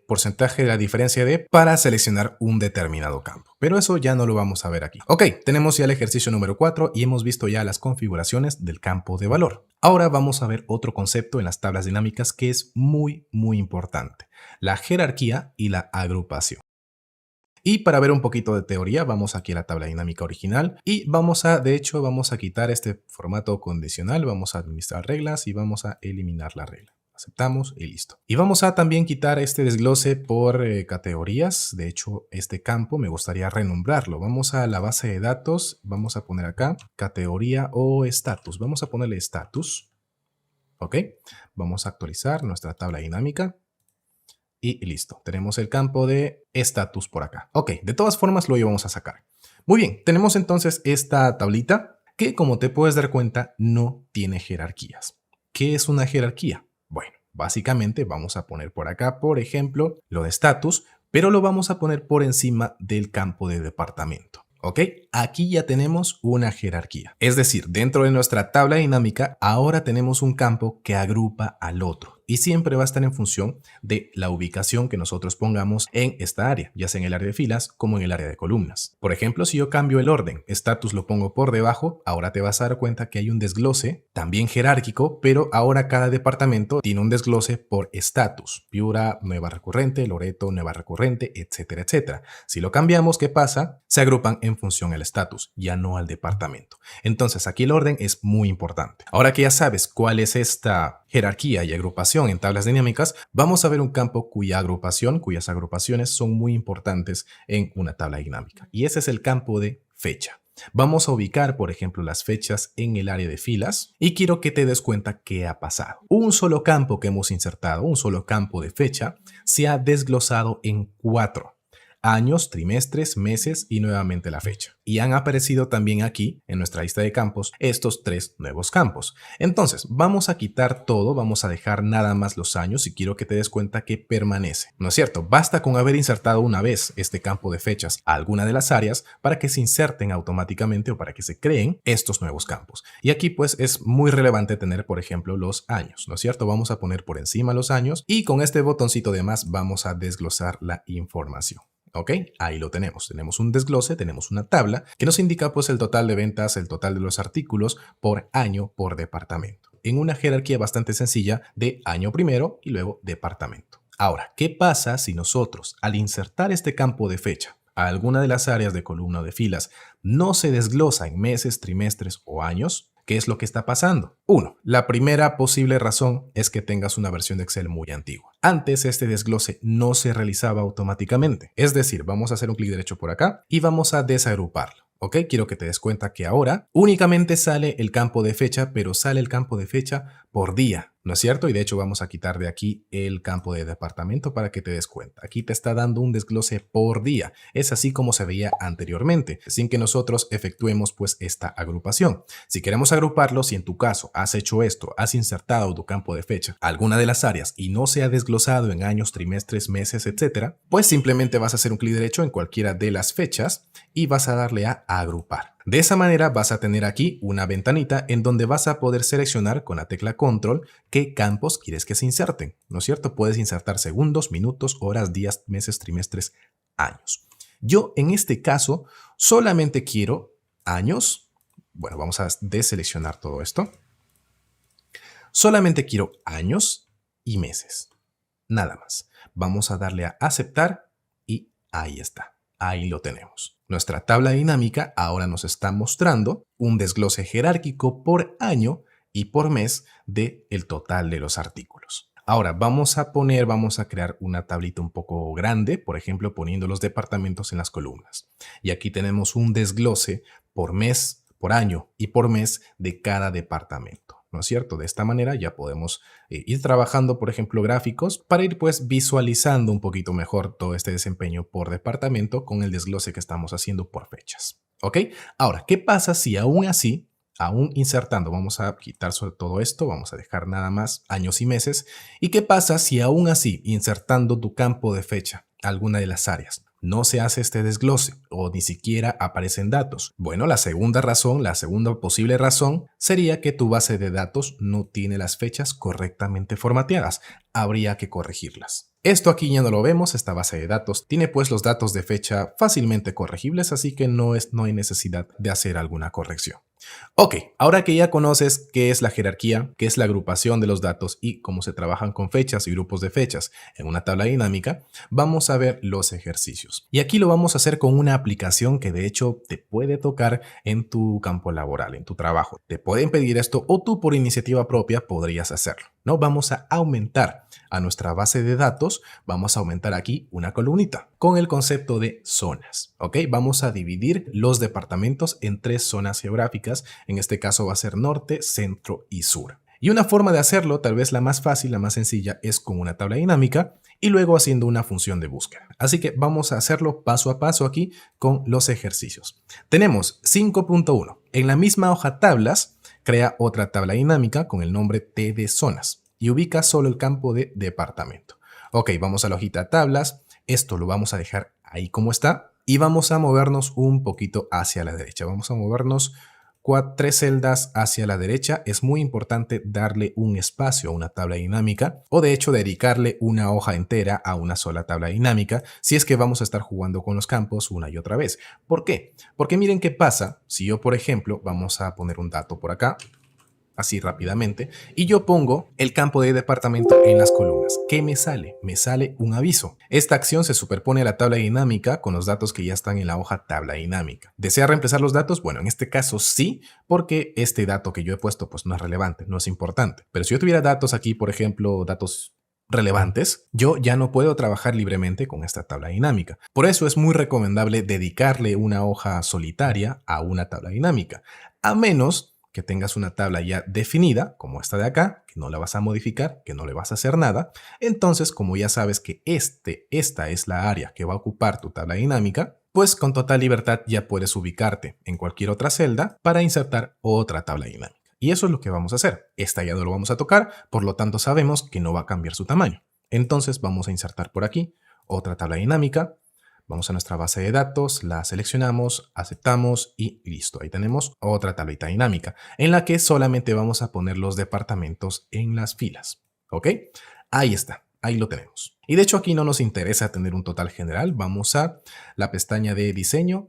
porcentaje de la diferencia de para seleccionar un determinado campo. Pero eso ya no lo vamos a ver aquí. Ok, tenemos ya el ejercicio número 4 y hemos visto ya las configuraciones del campo de valor. Ahora vamos a ver otro concepto en las tablas dinámicas que es muy importante: la jerarquía y la agrupación. Y para ver un poquito de teoría, vamos aquí a la tabla dinámica original y vamos a quitar este formato condicional, vamos a administrar reglas y vamos a eliminar la regla. Aceptamos y listo. Y vamos a también quitar este desglose por categorías. De hecho, este campo me gustaría renombrarlo. Vamos a la base de datos, vamos a poner acá categoría o estatus. Vamos a ponerle estatus. Ok, vamos a actualizar nuestra tabla dinámica. Y listo, tenemos el campo de estatus por acá. Ok, de todas formas lo íbamos a sacar. Muy bien, tenemos entonces esta tablita que, como te puedes dar cuenta, no tiene jerarquías. ¿Qué es una jerarquía? Bueno, básicamente vamos a poner por acá, por ejemplo, lo de estatus, pero lo vamos a poner por encima del campo de departamento. ¿Ok? Aquí ya tenemos una jerarquía. Es decir, dentro de nuestra tabla dinámica, ahora tenemos un campo que agrupa al otro y siempre va a estar en función de la ubicación que nosotros pongamos en esta área, ya sea en el área de filas como en el área de columnas. Por ejemplo, si yo cambio el orden, estatus lo pongo por debajo, ahora te vas a dar cuenta que hay un desglose también jerárquico, pero ahora cada departamento tiene un desglose por estatus. Piura, nueva recurrente, Loreto, nueva recurrente, etcétera, etcétera. Si lo cambiamos, ¿qué pasa? Se agrupan en función al estatus, ya no al departamento. Entonces aquí el orden es muy importante. Ahora que ya sabes cuál es esta jerarquía y agrupación en tablas dinámicas, vamos a ver un campo cuyas agrupaciones son muy importantes en una tabla dinámica. Y ese es el campo de fecha. Vamos a ubicar, por ejemplo, las fechas en el área de filas y quiero que te des cuenta qué ha pasado. Un solo campo que hemos insertado, un solo campo de fecha, se ha desglosado en 4. Años, trimestres, meses y nuevamente la fecha. Y han aparecido también aquí, en nuestra lista de campos, estos 3 nuevos campos. Entonces, vamos a quitar todo, vamos a dejar nada más los años y quiero que te des cuenta que permanece. ¿No es cierto? Basta con haber insertado una vez este campo de fechas a alguna de las áreas para que se inserten automáticamente o para que se creen estos nuevos campos. Y aquí pues es muy relevante tener, por ejemplo, los años, ¿no es cierto? Vamos a poner por encima los años y con este botoncito de más vamos a desglosar la información. Ok, ahí lo tenemos. Tenemos un desglose, tenemos una tabla que nos indica pues el total de ventas, el total de los artículos por año, por departamento. En una jerarquía bastante sencilla de año primero y luego departamento. Ahora, ¿qué pasa si nosotros al insertar este campo de fecha a alguna de las áreas de columna o de filas no se desglosa en meses, trimestres o años? ¿Qué es lo que está pasando? 1. La primera posible razón es que tengas una versión de Excel muy antigua. Antes este desglose no se realizaba automáticamente. Es decir, vamos a hacer un clic derecho por acá y vamos a desagruparlo. ¿Ok? Quiero que te des cuenta que ahora únicamente sale el campo de fecha, pero sale el campo de fecha por día, ¿no es cierto? Y de hecho vamos a quitar de aquí el campo de departamento para que te des cuenta. Aquí te está dando un desglose por día. Es así como se veía anteriormente, sin que nosotros efectuemos pues esta agrupación. Si queremos agruparlo, si en tu caso has hecho esto, has insertado tu campo de fecha a alguna de las áreas y no se ha desglosado en años, trimestres, meses, etcétera, pues simplemente vas a hacer un clic derecho en cualquiera de las fechas y vas a darle a agrupar. De esa manera vas a tener aquí una ventanita en donde vas a poder seleccionar con la tecla control qué campos quieres que se inserten, ¿no es cierto? Puedes insertar segundos, minutos, horas, días, meses, trimestres, años. Yo en este caso solamente quiero años. Bueno, vamos a deseleccionar todo esto. Solamente quiero años y meses. Nada más. Vamos a darle a aceptar y ahí está. Ahí lo tenemos. Nuestra tabla dinámica ahora nos está mostrando un desglose jerárquico por año y por mes del total de los artículos. Ahora vamos a crear una tablita un poco grande, por ejemplo, poniendo los departamentos en las columnas. Y aquí tenemos un desglose por mes, por año y por mes de cada departamento. ¿No es cierto? De esta manera ya podemos ir trabajando, por ejemplo, gráficos para ir pues visualizando un poquito mejor todo este desempeño por departamento con el desglose que estamos haciendo por fechas. ¿Ok? Ahora, ¿qué pasa si aún así, aún insertando, vamos a quitar sobre todo esto, vamos a dejar nada más años y meses? ¿Y qué pasa si aún así, insertando tu campo de fecha a alguna de las áreas, no se hace este desglose o ni siquiera aparecen datos? Bueno, la segunda posible razón sería que tu base de datos no tiene las fechas correctamente formateadas. Habría que corregirlas. Esto aquí ya no lo vemos, esta base de datos tiene pues los datos de fecha fácilmente corregibles, así que no hay necesidad de hacer alguna corrección. Ok, ahora que ya conoces qué es la jerarquía, qué es la agrupación de los datos y cómo se trabajan con fechas y grupos de fechas en una tabla dinámica, vamos a ver los ejercicios. Y aquí lo vamos a hacer con una aplicación que de hecho te puede tocar en tu campo laboral, en tu trabajo. Te pueden pedir esto o tú por iniciativa propia podrías hacerlo, ¿no? Vamos a aumentar a nuestra base de datos, vamos a aumentar aquí una columnita con el concepto de zonas, ¿ok? Vamos a dividir los departamentos en 3 zonas geográficas, en este caso va a ser norte, centro y sur. Y una forma de hacerlo, tal vez la más fácil, la más sencilla, es con una tabla dinámica y luego haciendo una función de búsqueda. Así que vamos a hacerlo paso a paso aquí con los ejercicios. Tenemos 5.1. En la misma hoja tablas, crea otra tabla dinámica con el nombre T de zonas y ubica solo el campo de departamento. Ok, vamos a la hojita tablas. Esto lo vamos a dejar ahí como está y vamos a movernos un poquito hacia la derecha. Vamos a movernos 3 celdas hacia la derecha. Es muy importante darle un espacio a una tabla dinámica o de hecho dedicarle una hoja entera a una sola tabla dinámica si es que vamos a estar jugando con los campos una y otra vez. ¿Por qué? Porque miren qué pasa si yo, por ejemplo, vamos a poner un dato por acá. así rápidamente, y yo pongo el campo de departamento en las columnas. ¿Qué me sale? Me sale un aviso. Esta acción se superpone a la tabla dinámica con los datos que ya están en la hoja tabla dinámica. ¿Desea reemplazar los datos? Bueno, en este caso sí, porque este dato que yo he puesto pues no es relevante, no es importante. Pero si yo tuviera datos aquí, por ejemplo, datos relevantes, yo ya no puedo trabajar libremente con esta tabla dinámica. Por eso es muy recomendable dedicarle una hoja solitaria a una tabla dinámica, a menos que tengas una tabla ya definida, como esta de acá, que no la vas a modificar, que no le vas a hacer nada. Entonces, como ya sabes que esta es la área que va a ocupar tu tabla dinámica, pues con total libertad ya puedes ubicarte en cualquier otra celda para insertar otra tabla dinámica. Y eso es lo que vamos a hacer. Esta ya no lo vamos a tocar, por lo tanto sabemos que no va a cambiar su tamaño. Entonces vamos a insertar por aquí otra tabla dinámica. Vamos a nuestra base de datos, la seleccionamos, aceptamos y listo. Ahí tenemos otra tablita dinámica en la que solamente vamos a poner los departamentos en las filas. ¿Ok? Ahí está, ahí lo tenemos. Y de hecho aquí no nos interesa tener un total general. Vamos a la pestaña de diseño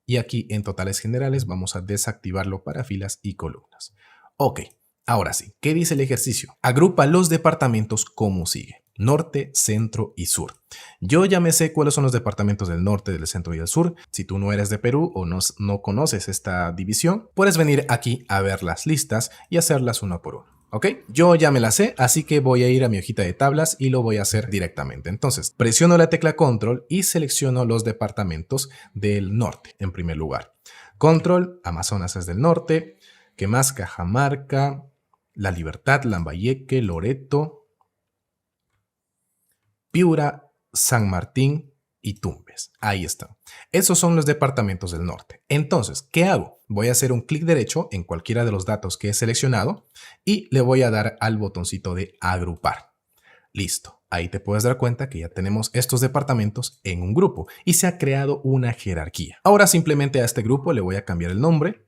y aquí en totales generales vamos a desactivarlo para filas y columnas. Ok, ahora sí, ¿qué dice el ejercicio? Agrupa los departamentos como sigue: norte, centro y sur. Yo ya me sé cuáles son los departamentos del norte, del centro y del sur. Si tú no eres de Perú o no conoces esta división, puedes venir aquí a ver las listas y hacerlas uno por uno. ¿Ok? Yo ya me la sé, así que voy a ir a mi hojita de tablas y lo voy a hacer directamente. Entonces, presiono la tecla Control y selecciono los departamentos del norte en primer lugar. Control, Amazonas es del norte. ¿Qué más? Cajamarca, La Libertad, Lambayeque, Loreto, Piura, San Martín y Tumbes. Ahí están. Esos son los departamentos del norte. Entonces, ¿qué hago? Voy a hacer un clic derecho en cualquiera de los datos que he seleccionado y le voy a dar al botoncito de agrupar. Listo. Ahí te puedes dar cuenta que ya tenemos estos departamentos en un grupo y se ha creado una jerarquía. Ahora simplemente a este grupo le voy a cambiar el nombre.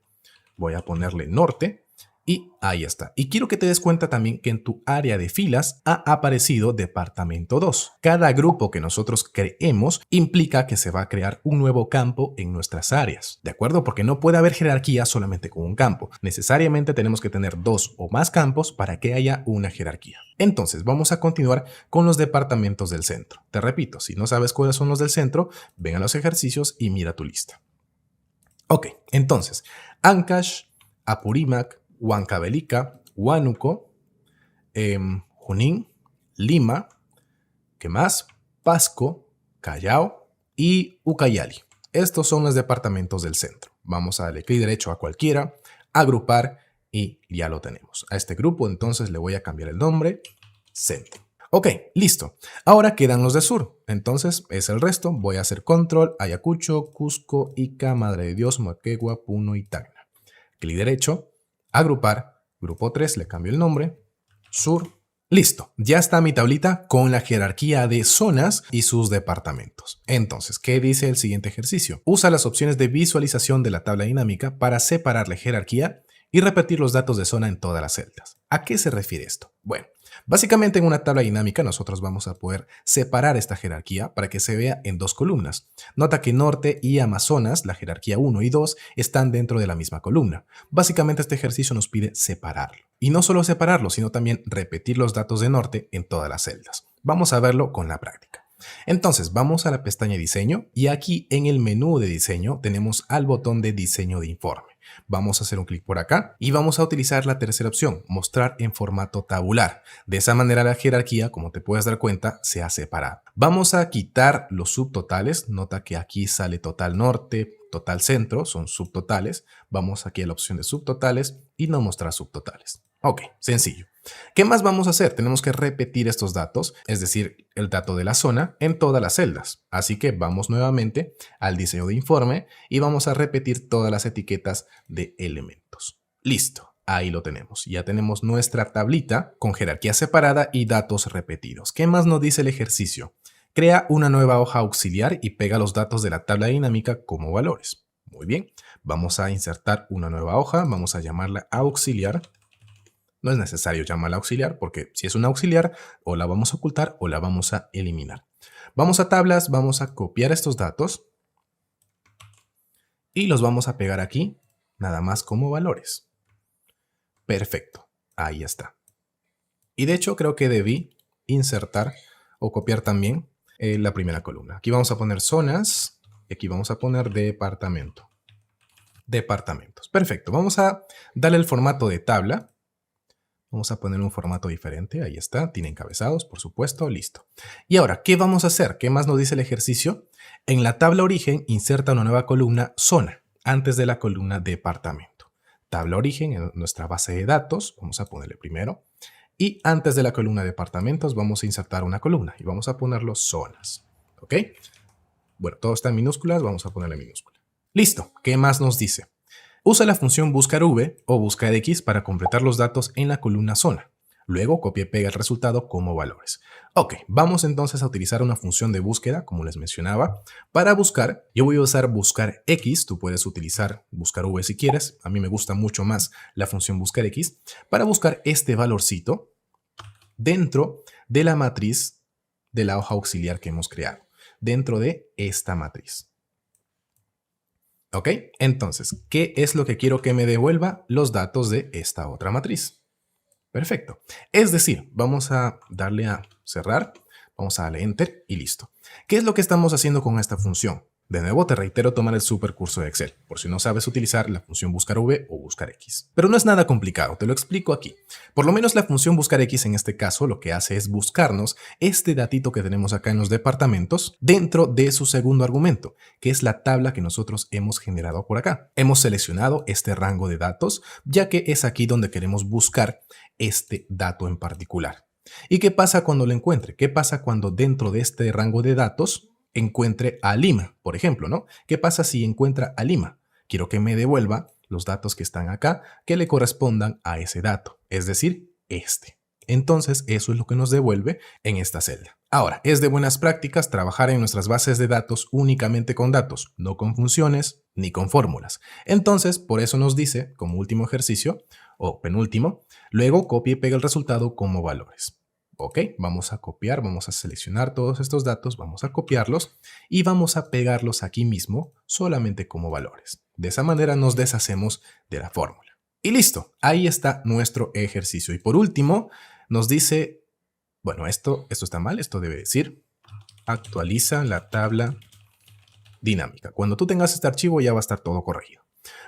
Voy a ponerle norte. Y ahí está. Y quiero que te des cuenta también que en tu área de filas ha aparecido departamento 2. Cada grupo que nosotros creemos implica que se va a crear un nuevo campo en nuestras áreas. ¿De acuerdo? Porque no puede haber jerarquía solamente con un campo. Necesariamente tenemos que tener 2 o más campos para que haya una jerarquía. Entonces vamos a continuar con los departamentos del centro. Te repito, si no sabes cuáles son los del centro, ven a los ejercicios y mira tu lista. Ok, entonces, Ancash, Apurímac, Huancavelica, Huánuco, Junín, Lima, ¿qué más? Pasco, Callao y Ucayali. Estos son los departamentos del centro. Vamos a darle clic derecho a cualquiera, agrupar y ya lo tenemos. A este grupo entonces le voy a cambiar el nombre, centro. Ok, listo. Ahora quedan los de sur. Entonces es el resto. Voy a hacer control, Ayacucho, Cusco, Ica, Madre de Dios, Moquegua, Puno y Tacna. Clic derecho, agrupar, grupo 3, le cambio el nombre, sur. Listo, ya está mi tablita con la jerarquía de zonas y sus departamentos. Entonces, ¿qué dice el siguiente ejercicio? Usa las opciones de visualización de la tabla dinámica para separar la jerarquía y repetir los datos de zona en todas las celdas. ¿A qué se refiere esto? Bueno, básicamente en una tabla dinámica nosotros vamos a poder separar esta jerarquía para que se vea en dos columnas. Nota que Norte y Amazonas, la jerarquía 1 y 2, están dentro de la misma columna. Básicamente este ejercicio nos pide separarlo. Y no solo separarlo, sino también repetir los datos de Norte en todas las celdas. Vamos a verlo con la práctica. Entonces vamos a la pestaña Diseño y aquí en el menú de Diseño tenemos al botón de Diseño de informe. Vamos a hacer un clic por acá y vamos a utilizar la tercera opción, mostrar en formato tabular. De esa manera la jerarquía, como te puedes dar cuenta, se ha separado. Vamos a quitar los subtotales. Nota que aquí sale total norte, total centro, son subtotales. Vamos aquí a la opción de subtotales y no mostrar subtotales. Ok, sencillo. ¿Qué más vamos a hacer? Tenemos que repetir estos datos, es decir, el dato de la zona en todas las celdas. Así que vamos nuevamente al diseño de informe y vamos a repetir todas las etiquetas de elementos. Listo, ahí lo tenemos. Ya tenemos nuestra tablita con jerarquía separada y datos repetidos. ¿Qué más nos dice el ejercicio? Crea una nueva hoja auxiliar y pega los datos de la tabla dinámica como valores. Muy bien, vamos a insertar una nueva hoja, vamos a llamarla auxiliar. No es necesario llamarla auxiliar porque si es una auxiliar o la vamos a ocultar o la vamos a eliminar. Vamos a tablas, vamos a copiar estos datos y los vamos a pegar aquí nada más como valores. Perfecto, ahí está. Y de hecho creo que debí insertar o copiar también la primera columna. Aquí vamos a poner zonas y aquí vamos a poner departamento. Departamentos. Perfecto, vamos a darle el formato de tabla. Vamos a poner un formato diferente, ahí está, tiene encabezados, por supuesto, listo. Y ahora, ¿qué vamos a hacer? ¿Qué más nos dice el ejercicio? En la tabla origen, inserta una nueva columna zona, antes de la columna departamento. Tabla origen en nuestra base de datos, vamos a ponerle primero. Y antes de la columna departamentos, vamos a insertar una columna y vamos a ponerlo zonas. ¿Ok? Bueno, todo está en minúsculas, vamos a ponerle minúscula. Listo, ¿qué más nos dice? Usa la función buscar v o buscar x para completar los datos en la columna zona. Luego copia y pega el resultado como valores. Ok, vamos entonces a utilizar una función de búsqueda, como les mencionaba. Para buscar, yo voy a usar buscar x, tú puedes utilizar buscar v si quieres. A mí me gusta mucho más la función buscar x. Para buscar este valorcito dentro de la matriz de la hoja auxiliar que hemos creado. Dentro de esta matriz. ¿Ok? Entonces, ¿qué es lo que quiero que me devuelva? Los datos de esta otra matriz. Perfecto. Es decir, vamos a darle a cerrar, vamos a darle Enter y listo. ¿Qué es lo que estamos haciendo con esta función? De nuevo, te reitero tomar el supercurso de Excel, por si no sabes utilizar la función buscar v o buscar x. Pero no es nada complicado, te lo explico aquí. Por lo menos la función buscar x en este caso lo que hace es buscarnos este datito que tenemos acá en los departamentos dentro de su segundo argumento, que es la tabla que nosotros hemos generado por acá. Hemos seleccionado este rango de datos, ya que es aquí donde queremos buscar este dato en particular. ¿Y qué pasa cuando lo encuentre? ¿Qué pasa cuando dentro de este rango de datos encuentre a Lima, por ejemplo, ¿no? ¿Qué pasa si encuentra a Lima? Quiero que me devuelva los datos que están acá que le correspondan a ese dato, es decir, este. Entonces, eso es lo que nos devuelve en esta celda. Ahora, es de buenas prácticas trabajar en nuestras bases de datos únicamente con datos, no con funciones ni con fórmulas. Entonces, por eso nos dice, como último ejercicio, o penúltimo, luego copia y pega el resultado como valores. Ok, vamos a copiar, vamos a seleccionar todos estos datos, vamos a copiarlos y vamos a pegarlos aquí mismo solamente como valores. De esa manera nos deshacemos de la fórmula. Y listo, ahí está nuestro ejercicio. Y por último, nos dice, bueno, esto está mal, esto debe decir, actualiza la tabla dinámica. Cuando tú tengas este archivo ya va a estar todo corregido.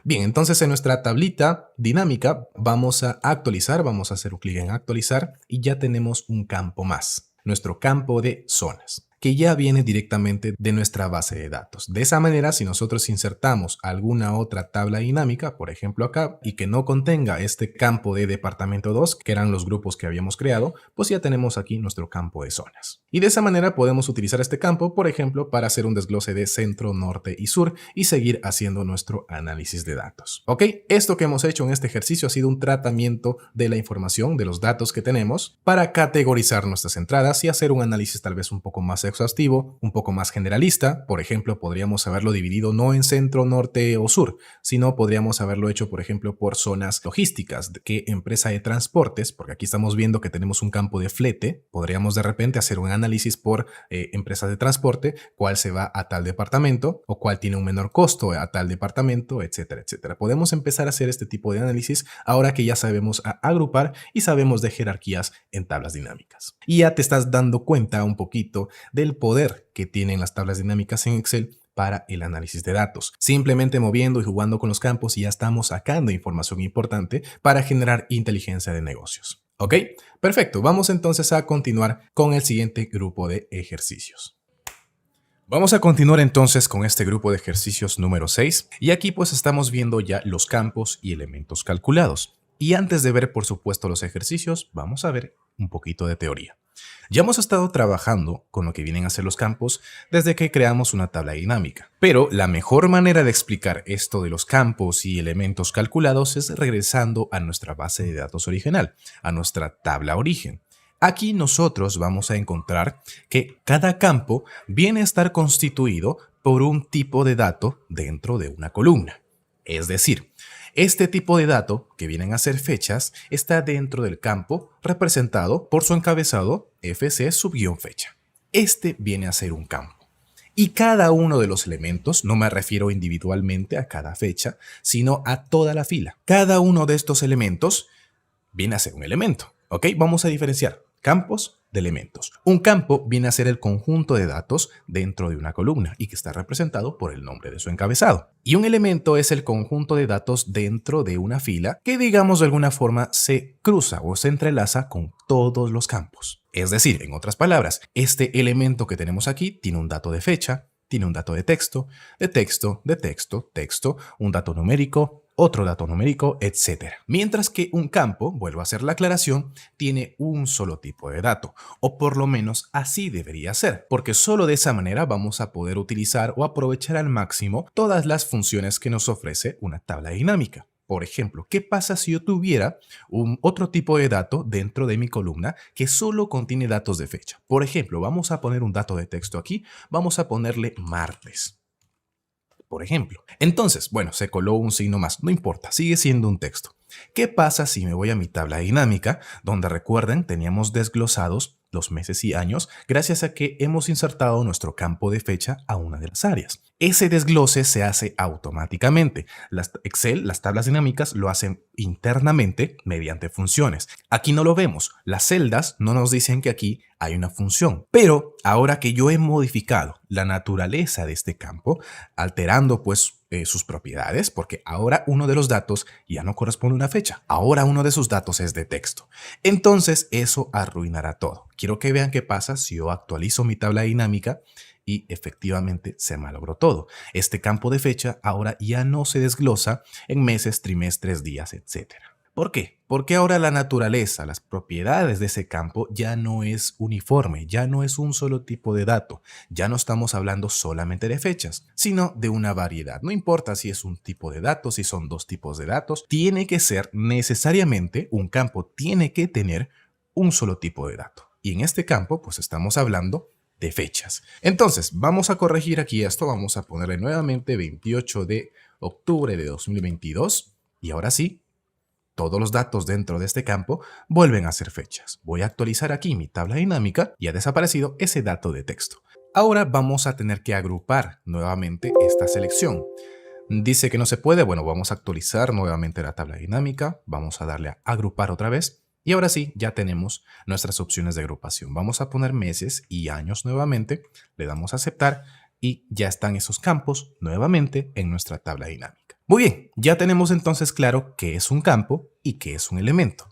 Bien, entonces en nuestra tablita dinámica vamos a actualizar, vamos a hacer un clic en actualizar y ya tenemos un campo más, nuestro campo de zonas, que ya viene directamente de nuestra base de datos. De esa manera, si nosotros insertamos alguna otra tabla dinámica, por ejemplo acá, y que no contenga este campo de departamento 2, que eran los grupos que habíamos creado, pues ya tenemos aquí nuestro campo de zonas. Y de esa manera podemos utilizar este campo, por ejemplo, para hacer un desglose de centro, norte y sur y seguir haciendo nuestro análisis de datos. ¿Ok? Esto que hemos hecho en este ejercicio ha sido un tratamiento de la información, de los datos que tenemos, para categorizar nuestras entradas y hacer un análisis tal vez un poco más exhaustivo, un poco más generalista. Por ejemplo, podríamos haberlo dividido no en centro, norte o sur, sino podríamos haberlo hecho, por ejemplo, por zonas logísticas, qué empresa de transportes, porque aquí estamos viendo que tenemos un campo de flete, podríamos de repente hacer un análisis por empresas de transporte, cuál se va a tal departamento o cuál tiene un menor costo a tal departamento, etcétera, etcétera. Podemos empezar a hacer este tipo de análisis ahora que ya sabemos agrupar y sabemos de jerarquías en tablas dinámicas. Y ya te estás dando cuenta un poquito del poder que tienen las tablas dinámicas en Excel para el análisis de datos. Simplemente moviendo y jugando con los campos y ya estamos sacando información importante para generar inteligencia de negocios. ¿Ok? Perfecto. Vamos entonces a continuar con el siguiente grupo de ejercicios. Vamos a continuar entonces con este grupo de ejercicios número 6 y aquí pues estamos viendo ya los campos y elementos calculados. Y antes de ver por supuesto los ejercicios, vamos a ver un poquito de teoría. Ya hemos estado trabajando con lo que vienen a ser los campos desde que creamos una tabla dinámica, pero la mejor manera de explicar esto de los campos y elementos calculados es regresando a nuestra base de datos original, a nuestra tabla origen. Aquí nosotros vamos a encontrar que cada campo viene a estar constituido por un tipo de dato dentro de una columna. Es decir, este tipo de dato, que vienen a ser fechas, está dentro del campo representado por su encabezado FC_fecha. Este viene a ser un campo. Y cada uno de los elementos, no me refiero individualmente a cada fecha, sino a toda la fila. Cada uno de estos elementos viene a ser un elemento. ¿Ok? Vamos a diferenciar campos de elementos. Un campo viene a ser el conjunto de datos dentro de una columna y que está representado por el nombre de su encabezado. Y un elemento es el conjunto de datos dentro de una fila que, digamos, de alguna forma se cruza o se entrelaza con todos los campos. Es decir, en otras palabras, este elemento que tenemos aquí tiene un dato de fecha, tiene un dato de texto, texto, un dato numérico, otro dato numérico, etc. Mientras que un campo, vuelvo a hacer la aclaración, tiene un solo tipo de dato, o por lo menos así debería ser, porque solo de esa manera vamos a poder utilizar o aprovechar al máximo todas las funciones que nos ofrece una tabla dinámica. Por ejemplo, ¿qué pasa si yo tuviera otro tipo de dato dentro de mi columna que solo contiene datos de fecha? Por ejemplo, vamos a poner un dato de texto aquí, vamos a ponerle martes, por ejemplo. Entonces, bueno, se coló un signo más, no importa, sigue siendo un texto. ¿Qué pasa si me voy a mi tabla dinámica, donde recuerden teníamos desglosados los meses y años gracias a que hemos insertado nuestro campo de fecha a una de las áreas? Ese desglose se hace automáticamente. Excel, las tablas dinámicas, lo hacen internamente mediante funciones. Aquí no lo vemos. Las celdas no nos dicen que aquí hay una función. Pero ahora que yo he modificado la naturaleza de este campo, alterando pues sus propiedades, porque ahora uno de los datos ya no corresponde a una fecha, ahora uno de sus datos es de texto. Entonces eso arruinará todo. Quiero que vean qué pasa si yo actualizo mi tabla dinámica y efectivamente se malogró todo. Este campo de fecha ahora ya no se desglosa en meses, trimestres, días, etc. ¿Por qué? Porque ahora la naturaleza, las propiedades de ese campo ya no es uniforme, ya no es un solo tipo de dato, ya no estamos hablando solamente de fechas, sino de una variedad. No importa si es un tipo de datos, si son dos tipos de datos, tiene que ser necesariamente, un campo tiene que tener un solo tipo de dato. Y en este campo, pues estamos hablando de fechas. Entonces, vamos a corregir aquí esto, vamos a ponerle nuevamente 28 de octubre de 2022 y ahora sí, todos los datos dentro de este campo vuelven a ser fechas. Voy a actualizar aquí mi tabla dinámica y ha desaparecido ese dato de texto. Ahora vamos a tener que agrupar nuevamente esta selección. Dice que no se puede, bueno, vamos a actualizar nuevamente la tabla dinámica, vamos a darle a agrupar otra vez y ahora sí, ya tenemos nuestras opciones de agrupación. Vamos a poner meses y años nuevamente, le damos a aceptar y ya están esos campos nuevamente en nuestra tabla dinámica. Muy bien, ya tenemos entonces claro qué es un campo y qué es un elemento.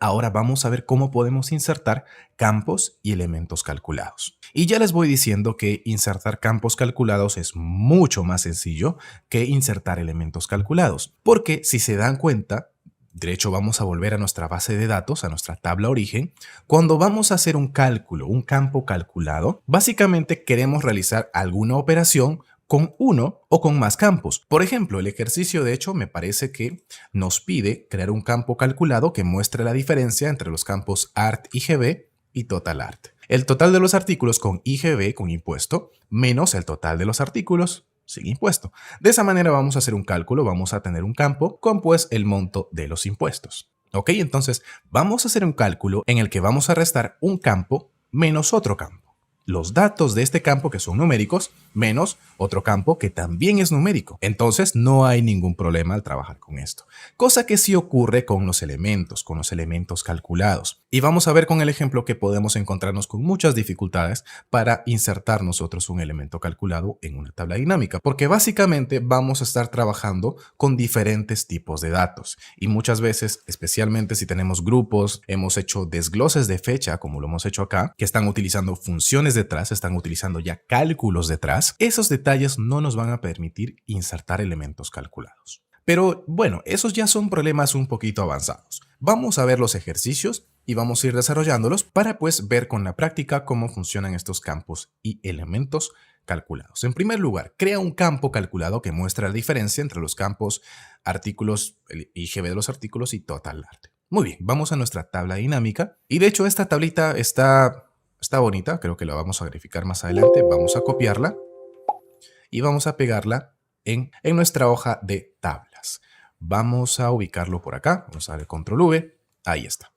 Ahora vamos a ver cómo podemos insertar campos y elementos calculados. Y ya les voy diciendo que insertar campos calculados es mucho más sencillo que insertar elementos calculados, porque si se dan cuenta, de hecho vamos a volver a nuestra base de datos, a nuestra tabla origen, cuando vamos a hacer un cálculo, un campo calculado, básicamente queremos realizar alguna operación con uno o con más campos. Por ejemplo, el ejercicio de hecho me parece que nos pide crear un campo calculado que muestre la diferencia entre los campos art IGB y total art. El total de los artículos con IGB, con impuesto, menos el total de los artículos sin impuesto. De esa manera vamos a hacer un cálculo, vamos a tener un campo con pues el monto de los impuestos. Ok, entonces vamos a hacer un cálculo en el que vamos a restar un campo menos otro campo. Los datos de este campo que son numéricos menos otro campo que también es numérico. Entonces no hay ningún problema al trabajar con esto. Cosa que sí ocurre con los elementos calculados. Y vamos a ver con el ejemplo que podemos encontrarnos con muchas dificultades para insertar nosotros un elemento calculado en una tabla dinámica. Porque básicamente vamos a estar trabajando con diferentes tipos de datos. Y muchas veces, especialmente si tenemos grupos, hemos hecho desgloses de fecha, como lo hemos hecho acá, que están utilizando funciones detrás, están utilizando ya cálculos detrás, esos detalles no nos van a permitir insertar elementos calculados. Pero bueno, esos ya son problemas un poquito avanzados. Vamos a ver los ejercicios y vamos a ir desarrollándolos para pues ver con la práctica cómo funcionan estos campos y elementos calculados. En primer lugar, crea un campo calculado que muestra la diferencia entre los campos artículos, el IGB de los artículos y total art. Muy bien, vamos a nuestra tabla dinámica y de hecho esta tablita está bonita, creo que la vamos a verificar más adelante. Vamos a copiarla y vamos a pegarla en nuestra hoja de tablas. Vamos a ubicarlo por acá, vamos a darle control V, ahí está.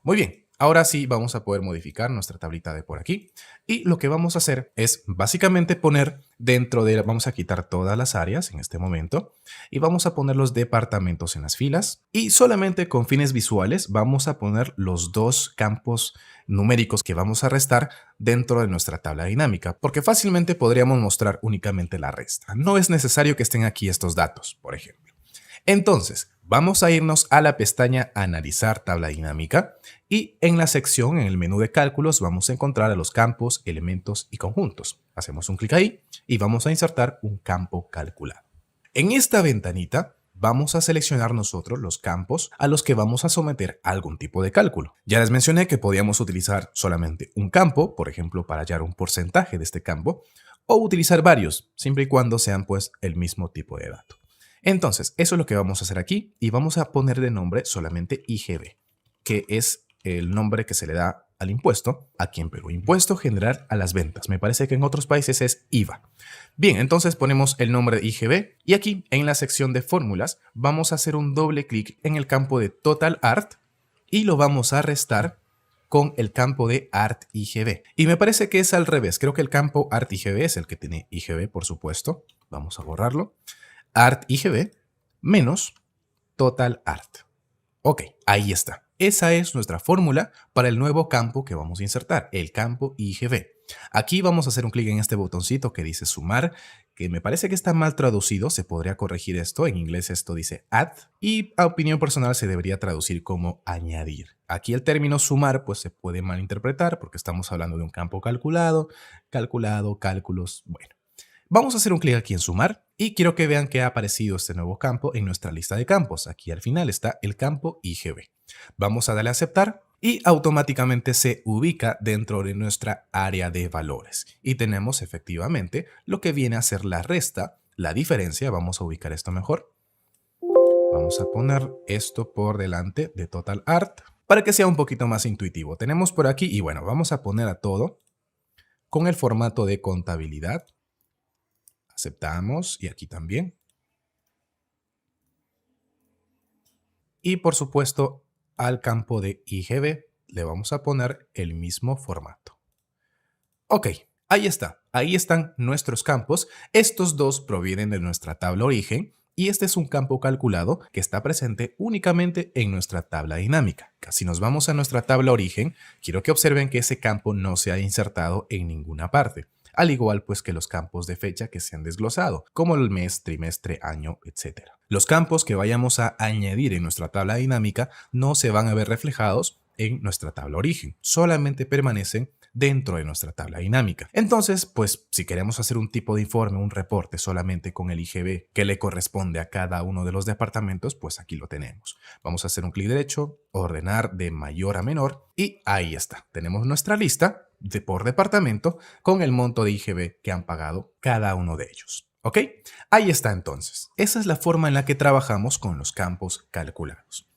Muy bien, Ahora sí vamos a poder modificar nuestra tablita de por aquí. Y lo que vamos a hacer es básicamente poner dentro de, vamos a quitar todas las áreas en este momento y vamos a poner los departamentos en las filas. Y solamente con fines visuales vamos a poner los dos campos numéricos que vamos a restar dentro de nuestra tabla dinámica, porque fácilmente podríamos mostrar únicamente la resta. No es necesario que estén aquí estos datos, por ejemplo. Entonces, vamos a irnos a la pestaña Analizar tabla dinámica y en la sección, en el menú de cálculos, vamos a encontrar a los campos, elementos y conjuntos. Hacemos un clic ahí y vamos a insertar un campo calculado. En esta ventanita vamos a seleccionar nosotros los campos a los que vamos a someter algún tipo de cálculo. Ya les mencioné que podíamos utilizar solamente un campo, por ejemplo, para hallar un porcentaje de este campo, o utilizar varios, siempre y cuando sean pues el mismo tipo de dato. Entonces, eso es lo que vamos a hacer aquí y vamos a poner de nombre solamente IGB, que es el nombre que se le da al impuesto aquí en Perú. Impuesto general a las ventas. Me parece que en otros países es IVA. Bien, entonces ponemos el nombre de IGB y aquí en la sección de fórmulas vamos a hacer un doble clic en el campo de Total Art y lo vamos a restar con el campo de Art IGB. Y me parece que es al revés. Creo que el campo Art IGB es el que tiene IGB, por supuesto. Vamos a borrarlo. Art IGB menos Total Art. Ok, ahí está. Esa es nuestra fórmula para el nuevo campo que vamos a insertar, el campo IGB. Aquí vamos a hacer un clic en este botoncito que dice sumar, que me parece que está mal traducido, se podría corregir esto, en inglés esto dice add, y a opinión personal se debería traducir como añadir. Aquí el término sumar pues se puede malinterpretar porque estamos hablando de un campo calculado, cálculos, bueno. Vamos a hacer un clic aquí en sumar y quiero que vean que ha aparecido este nuevo campo en nuestra lista de campos. Aquí al final está el campo IGB. Vamos a darle a aceptar y automáticamente se ubica dentro de nuestra área de valores. Y tenemos efectivamente lo que viene a ser la resta, la diferencia. Vamos a ubicar esto mejor. Vamos a poner esto por delante de Total Art para que sea un poquito más intuitivo. Tenemos por aquí y bueno, vamos a poner a todo con el formato de contabilidad. Aceptamos y aquí también. Y por supuesto al campo de IGB le vamos a poner el mismo formato. Ok, ahí está. Ahí están nuestros campos. Estos dos provienen de nuestra tabla origen y este es un campo calculado que está presente únicamente en nuestra tabla dinámica. Si nos vamos a nuestra tabla origen, quiero que observen que ese campo no se ha insertado en ninguna parte. Al igual pues que los campos de fecha que se han desglosado, como el mes, trimestre, año, etc. Los campos que vayamos a añadir en nuestra tabla dinámica no se van a ver reflejados en nuestra tabla origen, solamente permanecen dentro de nuestra tabla dinámica. Entonces, pues si queremos hacer un tipo de informe, un reporte solamente con el IGB que le corresponde a cada uno de los departamentos, pues aquí lo tenemos. Vamos a hacer un clic derecho, ordenar de mayor a menor y ahí está. Tenemos nuestra lista por departamento con el monto de IGB que han pagado cada uno de ellos. ¿Ok? Ahí está entonces. Esa es la forma en la que trabajamos con los campos calculados.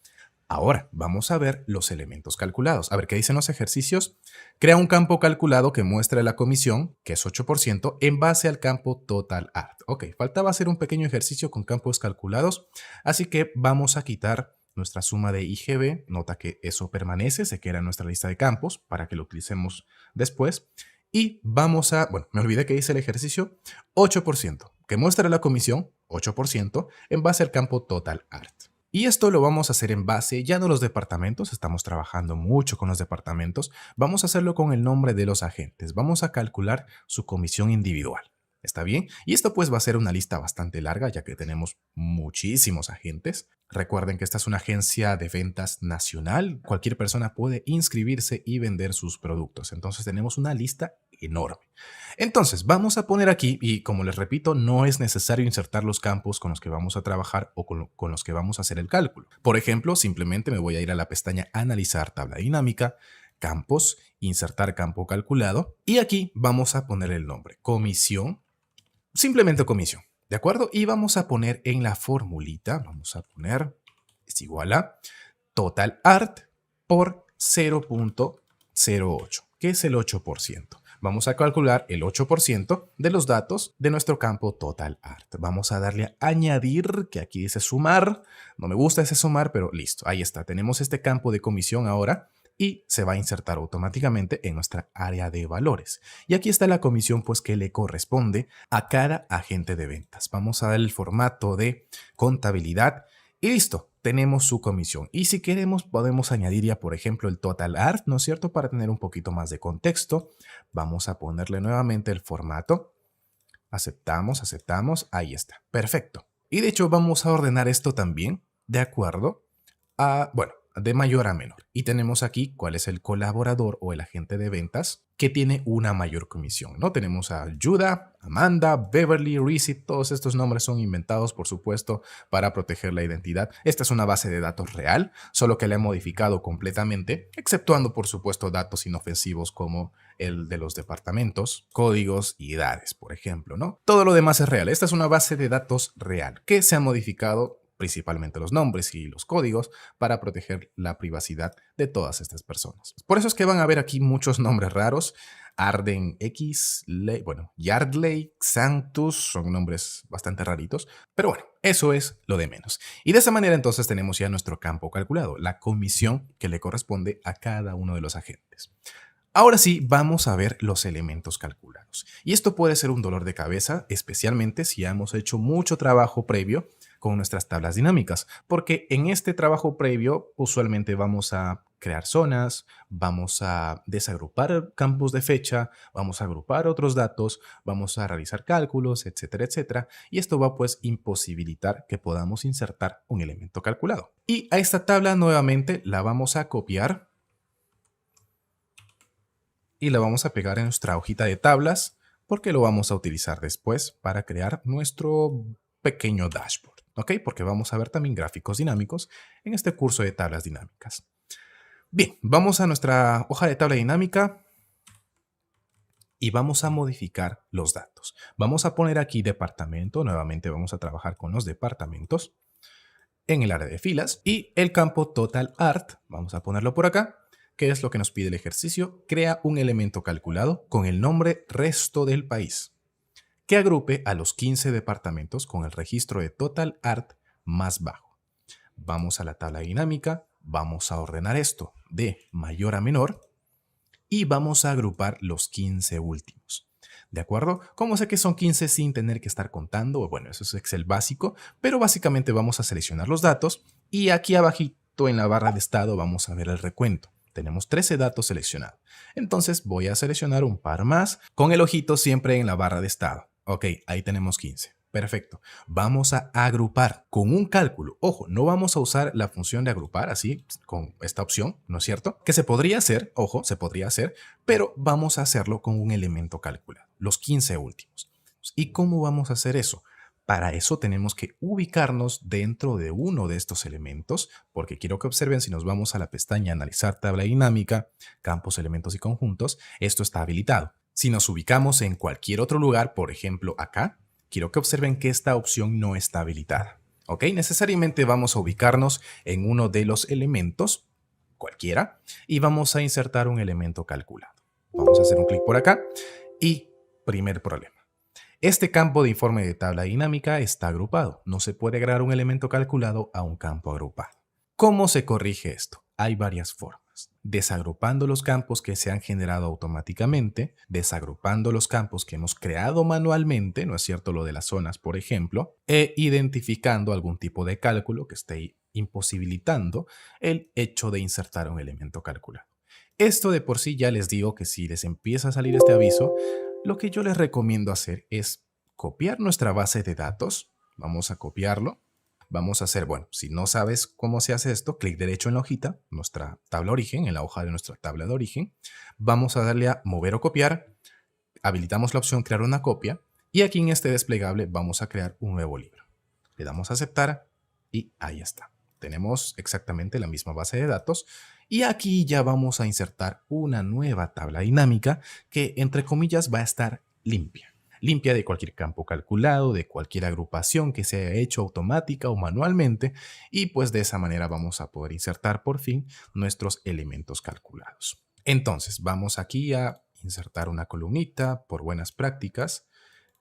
Ahora vamos a ver los elementos calculados. A ver qué dicen los ejercicios. Crea un campo calculado que muestre la comisión, que es 8%, en base al campo Total Art. Ok, faltaba hacer un pequeño ejercicio con campos calculados, así que vamos a quitar nuestra suma de IGB. Nota que eso permanece, se queda en nuestra lista de campos para que lo utilicemos después. Y vamos a, bueno, me olvidé que hice el ejercicio, 8%, que muestre la comisión, 8%, en base al campo Total Art. Y esto lo vamos a hacer en base ya no los departamentos, estamos trabajando mucho con los departamentos, vamos a hacerlo con el nombre de los agentes, vamos a calcular su comisión individual. ¿Está bien? Y esto pues va a ser una lista bastante larga ya que tenemos muchísimos agentes. Recuerden que esta es una agencia de ventas nacional, cualquier persona puede inscribirse y vender sus productos, entonces tenemos una lista enorme. Entonces vamos a poner aquí, y como les repito, no es necesario insertar los campos con los que vamos a trabajar o con los que vamos a hacer el cálculo. Por ejemplo, simplemente me voy a ir a la pestaña Analizar tabla dinámica, Campos, Insertar campo calculado, y aquí vamos a poner el nombre, comisión, simplemente comisión, ¿de acuerdo? Y vamos a poner en la formulita, vamos a poner, es igual a Total Art por 0.08, que es el 8%. Vamos a calcular el 8% de los datos de nuestro campo Total Art. Vamos a darle a añadir, que aquí dice sumar. No me gusta ese sumar, pero listo, ahí está. Tenemos este campo de comisión ahora y se va a insertar automáticamente en nuestra área de valores. Y aquí está la comisión pues que le corresponde a cada agente de ventas. Vamos a dar el formato de contabilidad y listo, tenemos su comisión. Y si queremos podemos añadir ya por ejemplo el total art, ¿no es cierto? Para tener un poquito más de contexto, vamos a ponerle nuevamente el formato. Aceptamos, ahí está, perfecto. Y de hecho vamos a ordenar esto también de acuerdo a, bueno, de mayor a menor. Y tenemos aquí cuál es el colaborador o el agente de ventas que tiene una mayor comisión, ¿no? Tenemos a Judah, Amanda, Beverly, Reese, todos estos nombres son inventados, por supuesto, para proteger la identidad. Esta es una base de datos real, solo que la he modificado completamente, exceptuando, por supuesto, datos inofensivos como el de los departamentos, códigos y edades, por ejemplo, ¿no? Todo lo demás es real. Esta es una base de datos real que se ha modificado principalmente los nombres y los códigos para proteger la privacidad de todas estas personas. Por eso es que van a ver aquí muchos nombres raros. Arden X, Yardley, Sanctus, son nombres bastante raritos, pero bueno, eso es lo de menos. Y de esa manera entonces tenemos ya nuestro campo calculado, la comisión que le corresponde a cada uno de los agentes. Ahora sí, vamos a ver los elementos calculados. Y esto puede ser un dolor de cabeza, especialmente si ya hemos hecho mucho trabajo previo con nuestras tablas dinámicas, porque en este trabajo previo usualmente vamos a crear zonas, vamos a desagrupar campos de fecha, vamos a agrupar otros datos, vamos a realizar cálculos, etcétera, etcétera, y esto va pues imposibilitar que podamos insertar un elemento calculado. Y a esta tabla nuevamente la vamos a copiar y la vamos a pegar en nuestra hojita de tablas porque lo vamos a utilizar después para crear nuestro pequeño dashboard, ¿ok? Porque vamos a ver también gráficos dinámicos en este curso de tablas dinámicas. Bien, vamos a nuestra hoja de tabla dinámica y vamos a modificar los datos. Vamos a poner aquí departamento, nuevamente vamos a trabajar con los departamentos en el área de filas y el campo total art, vamos a ponerlo por acá. ¿Qué es lo que nos pide el ejercicio? Crea un elemento calculado con el nombre resto del país, que agrupe a los 15 departamentos con el registro de total art más bajo. Vamos a la tabla dinámica, vamos a ordenar esto de mayor a menor y vamos a agrupar los 15 últimos. ¿De acuerdo? ¿Cómo sé que son 15 sin tener que estar contando? Bueno, eso es Excel básico, pero básicamente vamos a seleccionar los datos y aquí abajito en la barra de estado vamos a ver el recuento. Tenemos 13 datos seleccionados. Entonces voy a seleccionar un par más con el ojito siempre en la barra de estado. Ok, ahí tenemos 15. Perfecto. Vamos a agrupar con un cálculo. Ojo, no vamos a usar la función de agrupar así con esta opción, ¿no es cierto? Que se podría hacer, ojo, se podría hacer, pero vamos a hacerlo con un elemento calculado, los 15 últimos. ¿Y cómo vamos a hacer eso? Para eso tenemos que ubicarnos dentro de uno de estos elementos, porque quiero que observen si nos vamos a la pestaña Analizar tabla dinámica, campos, elementos y conjuntos, esto está habilitado. Si nos ubicamos en cualquier otro lugar, por ejemplo acá, quiero que observen que esta opción no está habilitada. ¿Ok? Necesariamente vamos a ubicarnos en uno de los elementos, cualquiera, y vamos a insertar un elemento calculado. Vamos a hacer un clic por acá y primer problema. Este campo de informe de tabla dinámica está agrupado. No se puede agregar un elemento calculado a un campo agrupado. ¿Cómo se corrige esto? Hay varias formas. Desagrupando los campos que se han generado automáticamente, desagrupando los campos que hemos creado manualmente, ¿no es cierto? Lo de las zonas, por ejemplo, e identificando algún tipo de cálculo que esté imposibilitando el hecho de insertar un elemento calculado. Esto de por sí ya les digo que si les empieza a salir este aviso, lo que yo les recomiendo hacer es copiar nuestra base de datos. Vamos a copiarlo. Vamos a hacer, bueno, si no sabes cómo se hace esto, clic derecho en la hojita, nuestra tabla origen, en la hoja de nuestra tabla de origen. Vamos a darle a mover o copiar. Habilitamos la opción crear una copia. Y aquí en este desplegable vamos a crear un nuevo libro. Le damos a aceptar y ahí está. Tenemos exactamente la misma base de datos. Y aquí ya vamos a insertar una nueva tabla dinámica que, entre comillas, va a estar limpia. Limpia de cualquier campo calculado, de cualquier agrupación que se haya hecho automática o manualmente. Y pues de esa manera vamos a poder insertar por fin nuestros elementos calculados. Entonces vamos aquí a insertar una columnita por buenas prácticas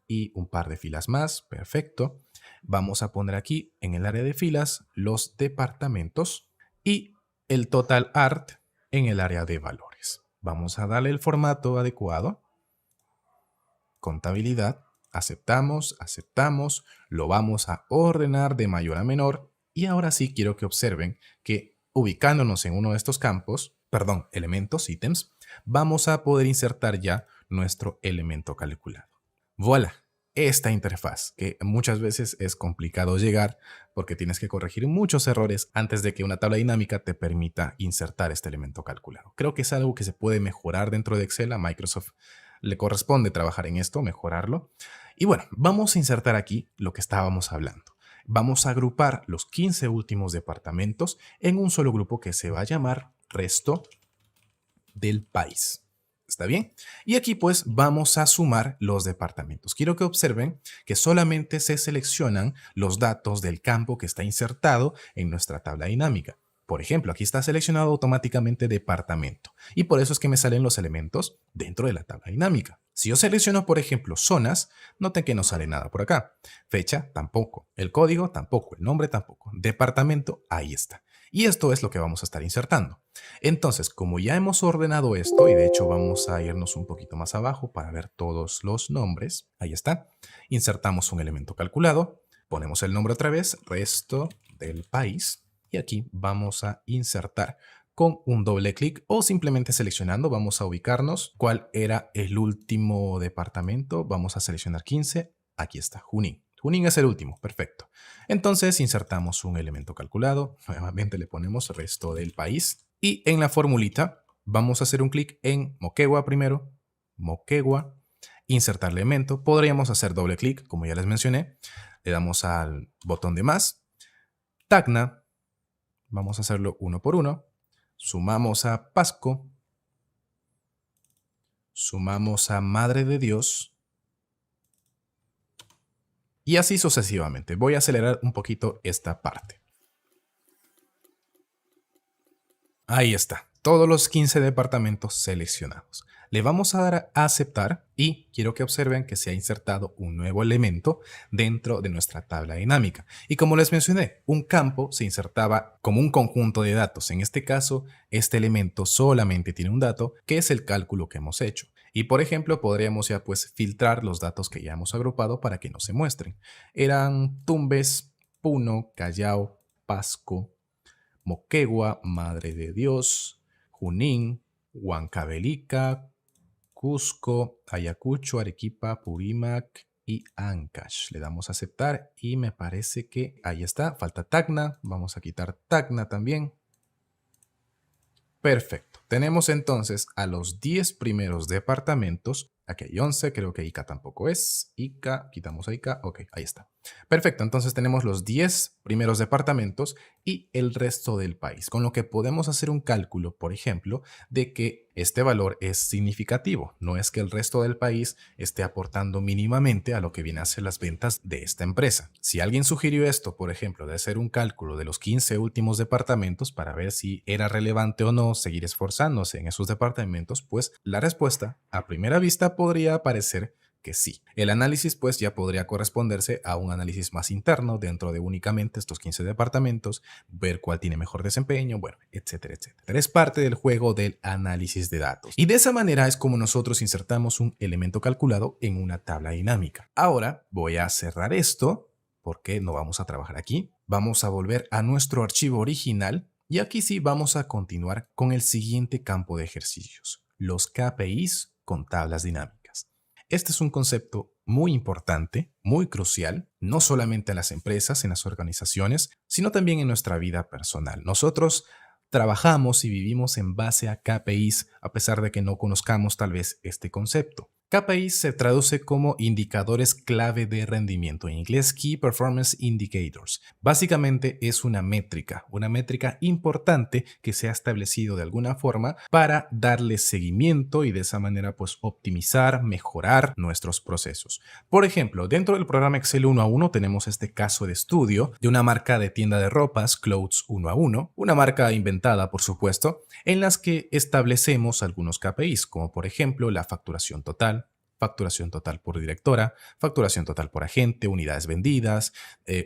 y un par de filas más. Perfecto. Vamos a poner aquí en el área de filas los departamentos y el total art en el área de valores. Vamos a darle el formato adecuado. Contabilidad. Aceptamos, aceptamos. Lo vamos a ordenar de mayor a menor. Y ahora sí quiero que observen que ubicándonos en uno de estos campos, perdón, elementos, ítems, vamos a poder insertar ya nuestro elemento calculado. ¡Voilà! Esta interfaz, que muchas veces es complicado llegar porque tienes que corregir muchos errores antes de que una tabla dinámica te permita insertar este elemento calculado. Creo que es algo que se puede mejorar dentro de Excel. A Microsoft le corresponde trabajar en esto, mejorarlo. Y bueno, vamos a insertar aquí lo que estábamos hablando. Vamos a agrupar los 15 últimos departamentos en un solo grupo que se va a llamar resto del país. ¿Está bien? Y aquí pues vamos a sumar los departamentos. Quiero que observen que solamente se seleccionan los datos del campo que está insertado en nuestra tabla dinámica. Por ejemplo, aquí está seleccionado automáticamente departamento y por eso es que me salen los elementos dentro de la tabla dinámica. Si yo selecciono, por ejemplo, zonas, noten que no sale nada por acá. Fecha, tampoco. El código, tampoco. El nombre, tampoco. Departamento, ahí está. Y esto es lo que vamos a estar insertando. Entonces, como ya hemos ordenado esto, y de hecho vamos a irnos un poquito más abajo para ver todos los nombres. Ahí está. Insertamos un elemento calculado. Ponemos el nombre otra vez, resto del país. Y aquí vamos a insertar con un doble clic o simplemente seleccionando. Vamos a ubicarnos cuál era el último departamento. Vamos a seleccionar 15. Aquí está, Junín. Junín es el último, perfecto. Entonces insertamos un elemento calculado. Nuevamente le ponemos resto del país. Y en la formulita vamos a hacer un clic en Moquegua primero. Moquegua. Insertar elemento. Podríamos hacer doble clic, como ya les mencioné. Le damos al botón de más. Tacna. Vamos a hacerlo uno por uno. Sumamos a Pasco. Sumamos a Madre de Dios. Y así sucesivamente. Voy a acelerar un poquito esta parte. Ahí está. Todos los 15 departamentos seleccionados. Le vamos a dar a aceptar y quiero que observen que se ha insertado un nuevo elemento dentro de nuestra tabla dinámica. Y como les mencioné, un campo se insertaba como un conjunto de datos. En este caso, este elemento solamente tiene un dato, que es el cálculo que hemos hecho. Y por ejemplo, podríamos ya pues filtrar los datos que ya hemos agrupado para que no se muestren. Eran Tumbes, Puno, Callao, Pasco, Moquegua, Madre de Dios, Junín, Huancavelica, Cusco, Ayacucho, Arequipa, Purímac y Ancash. Le damos a aceptar y me parece que ahí está. Falta Tacna. Vamos a quitar Tacna también. Perfecto. Tenemos entonces a los 10 primeros departamentos. Aquí hay 11, creo que Ica tampoco es. Ica, quitamos a Ica. Ok, ahí está. Perfecto, entonces tenemos los 10 primeros departamentos y el resto del país, con lo que podemos hacer un cálculo, por ejemplo, de que este valor es significativo. No es que el resto del país esté aportando mínimamente a lo que viene a ser las ventas de esta empresa. Si alguien sugirió esto, por ejemplo, de hacer un cálculo de los 15 últimos departamentos para ver si era relevante o no seguir esforzándose en esos departamentos, pues la respuesta a primera vista podría parecer que sí. El análisis pues ya podría corresponderse a un análisis más interno dentro de únicamente estos 15 departamentos, ver cuál tiene mejor desempeño, bueno, etcétera, etcétera. Es parte del juego del análisis de datos. Y de esa manera es como nosotros insertamos un elemento calculado en una tabla dinámica. Ahora voy a cerrar esto porque no vamos a trabajar aquí. Vamos a volver a nuestro archivo original y aquí sí vamos a continuar con el siguiente campo de ejercicios, los KPIs con tablas dinámicas. Este es un concepto muy importante, muy crucial, no solamente en las empresas, en las organizaciones, sino también en nuestra vida personal. Nosotros trabajamos y vivimos en base a KPIs, a pesar de que no conozcamos tal vez este concepto. KPIs se traduce como indicadores clave de rendimiento, en inglés Key Performance Indicators. Básicamente es una métrica importante que se ha establecido de alguna forma para darle seguimiento y de esa manera pues optimizar, mejorar nuestros procesos. Por ejemplo, dentro del programa Excel 1 a 1 tenemos este caso de estudio de una marca de tienda de ropas, Clothes 1 a 1, una marca inventada por supuesto, en las que establecemos algunos KPIs, como por ejemplo la facturación total por directora, facturación total por agente, unidades vendidas,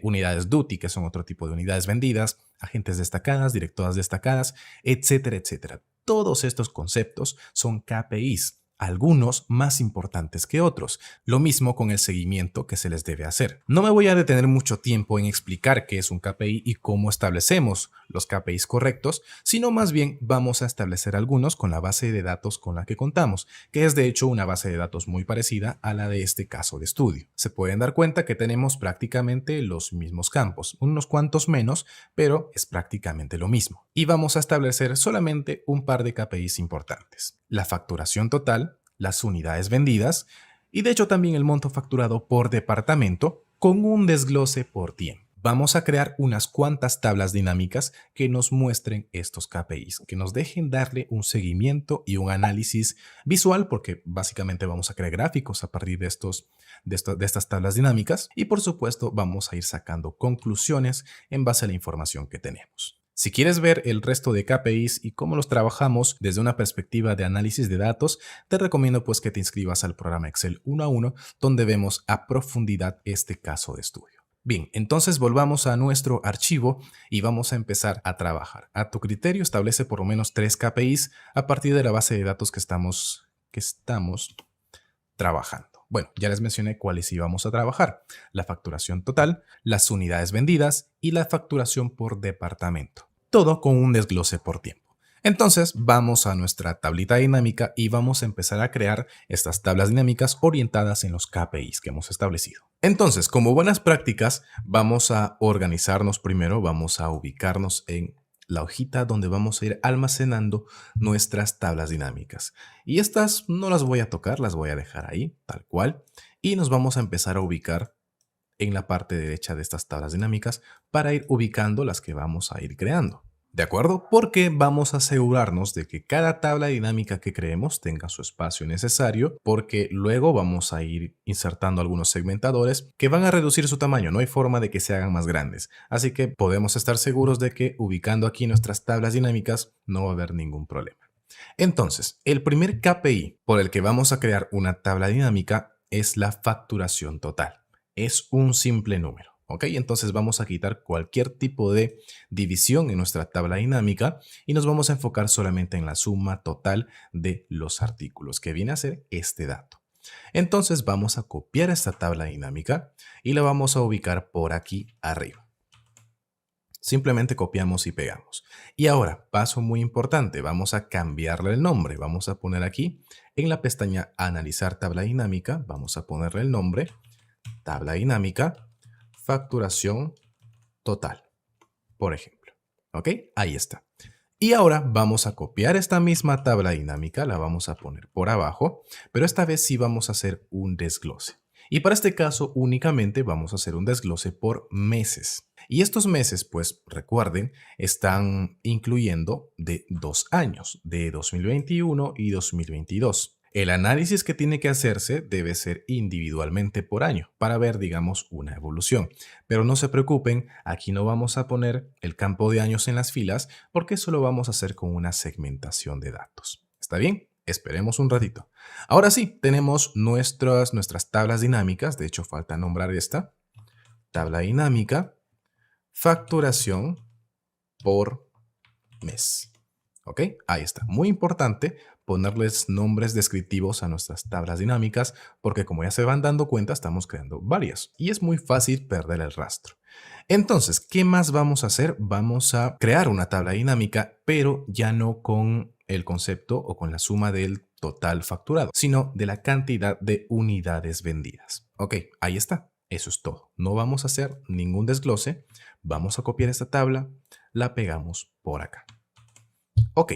unidades duty, que son otro tipo de unidades vendidas, agentes destacadas, directoras destacadas, etcétera, etcétera. Todos estos conceptos son KPIs, algunos más importantes que otros. Lo mismo con el seguimiento que se les debe hacer. No me voy a detener mucho tiempo en explicar qué es un KPI y cómo establecemos los KPIs correctos, sino más bien vamos a establecer algunos con la base de datos con la que contamos, que es de hecho una base de datos muy parecida a la de este caso de estudio. Se pueden dar cuenta que tenemos prácticamente los mismos campos, unos cuantos menos, pero es prácticamente lo mismo. Y vamos a establecer solamente un par de KPIs importantes: la facturación total, las unidades vendidas y de hecho también el monto facturado por departamento con un desglose por tiempo. Vamos a crear unas cuantas tablas dinámicas que nos muestren estos KPIs, que nos dejen darle un seguimiento y un análisis visual, porque básicamente vamos a crear gráficos a partir de estas tablas dinámicas y por supuesto vamos a ir sacando conclusiones en base a la información que tenemos. Si quieres ver el resto de KPIs y cómo los trabajamos desde una perspectiva de análisis de datos, te recomiendo pues que te inscribas al programa Excel 1 a 1, donde vemos a profundidad este caso de estudio. Bien, entonces volvamos a nuestro archivo y vamos a empezar a trabajar. A tu criterio establece por lo menos 3 KPIs a partir de la base de datos que estamos trabajando. Bueno, ya les mencioné cuáles íbamos a trabajar: la facturación total, las unidades vendidas y la facturación por departamento. Todo con un desglose por tiempo. Entonces vamos a nuestra tablita dinámica y vamos a empezar a crear estas tablas dinámicas orientadas en los KPIs que hemos establecido. Entonces, como buenas prácticas, vamos a organizarnos primero, vamos a ubicarnos en la hojita donde vamos a ir almacenando nuestras tablas dinámicas. Y estas no las voy a tocar, las voy a dejar ahí, tal cual. Y nos vamos a empezar a ubicar en la parte derecha de estas tablas dinámicas para ir ubicando las que vamos a ir creando. ¿De acuerdo? Porque vamos a asegurarnos de que cada tabla dinámica que creemos tenga su espacio necesario, porque luego vamos a ir insertando algunos segmentadores que van a reducir su tamaño. No hay forma de que se hagan más grandes. Así que podemos estar seguros de que ubicando aquí nuestras tablas dinámicas no va a haber ningún problema. Entonces, el primer KPI por el que vamos a crear una tabla dinámica es la facturación total. Es un simple número. ¿Ok? Entonces vamos a quitar cualquier tipo de división en nuestra tabla dinámica y nos vamos a enfocar solamente en la suma total de los artículos, que viene a ser este dato. Entonces vamos a copiar esta tabla dinámica y la vamos a ubicar por aquí arriba. Simplemente copiamos y pegamos. Y ahora, paso muy importante, vamos a cambiarle el nombre. Vamos a poner aquí en la pestaña Analizar tabla dinámica, vamos a ponerle el nombre Tabla dinámica facturación total, por ejemplo. ¿Ok? Ahí está. Y ahora vamos a copiar esta misma tabla dinámica, la vamos a poner por abajo, pero esta vez sí vamos a hacer un desglose. Y para este caso únicamente vamos a hacer un desglose por meses. Y estos meses, pues recuerden, están incluyendo de 2 años, de 2021 y 2022. El análisis que tiene que hacerse debe ser individualmente por año para ver, digamos, una evolución. Pero no se preocupen, aquí no vamos a poner el campo de años en las filas porque eso lo vamos a hacer con una segmentación de datos. ¿Está bien? Esperemos un ratito. Ahora sí, tenemos nuestras tablas dinámicas. De hecho, falta nombrar esta. Tabla dinámica, facturación por mes. ¿Ok? Ahí está. Muy importante ponerles nombres descriptivos a nuestras tablas dinámicas porque, como ya se van dando cuenta, estamos creando varias y es muy fácil perder el rastro. Entonces, ¿qué más vamos a hacer? Vamos a crear una tabla dinámica, pero ya no con el concepto o con la suma del total facturado, sino de la cantidad de unidades vendidas. Ok, ahí está. Eso es todo. No vamos a hacer ningún desglose. Vamos a copiar esta tabla, la pegamos por acá. Ok,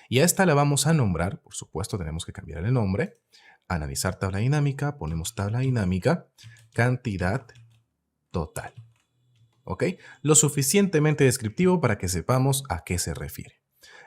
y a esta la vamos a nombrar, por supuesto tenemos que cambiar el nombre. Analizar tabla dinámica, ponemos tabla dinámica, cantidad total. Ok, lo suficientemente descriptivo para que sepamos a qué se refiere.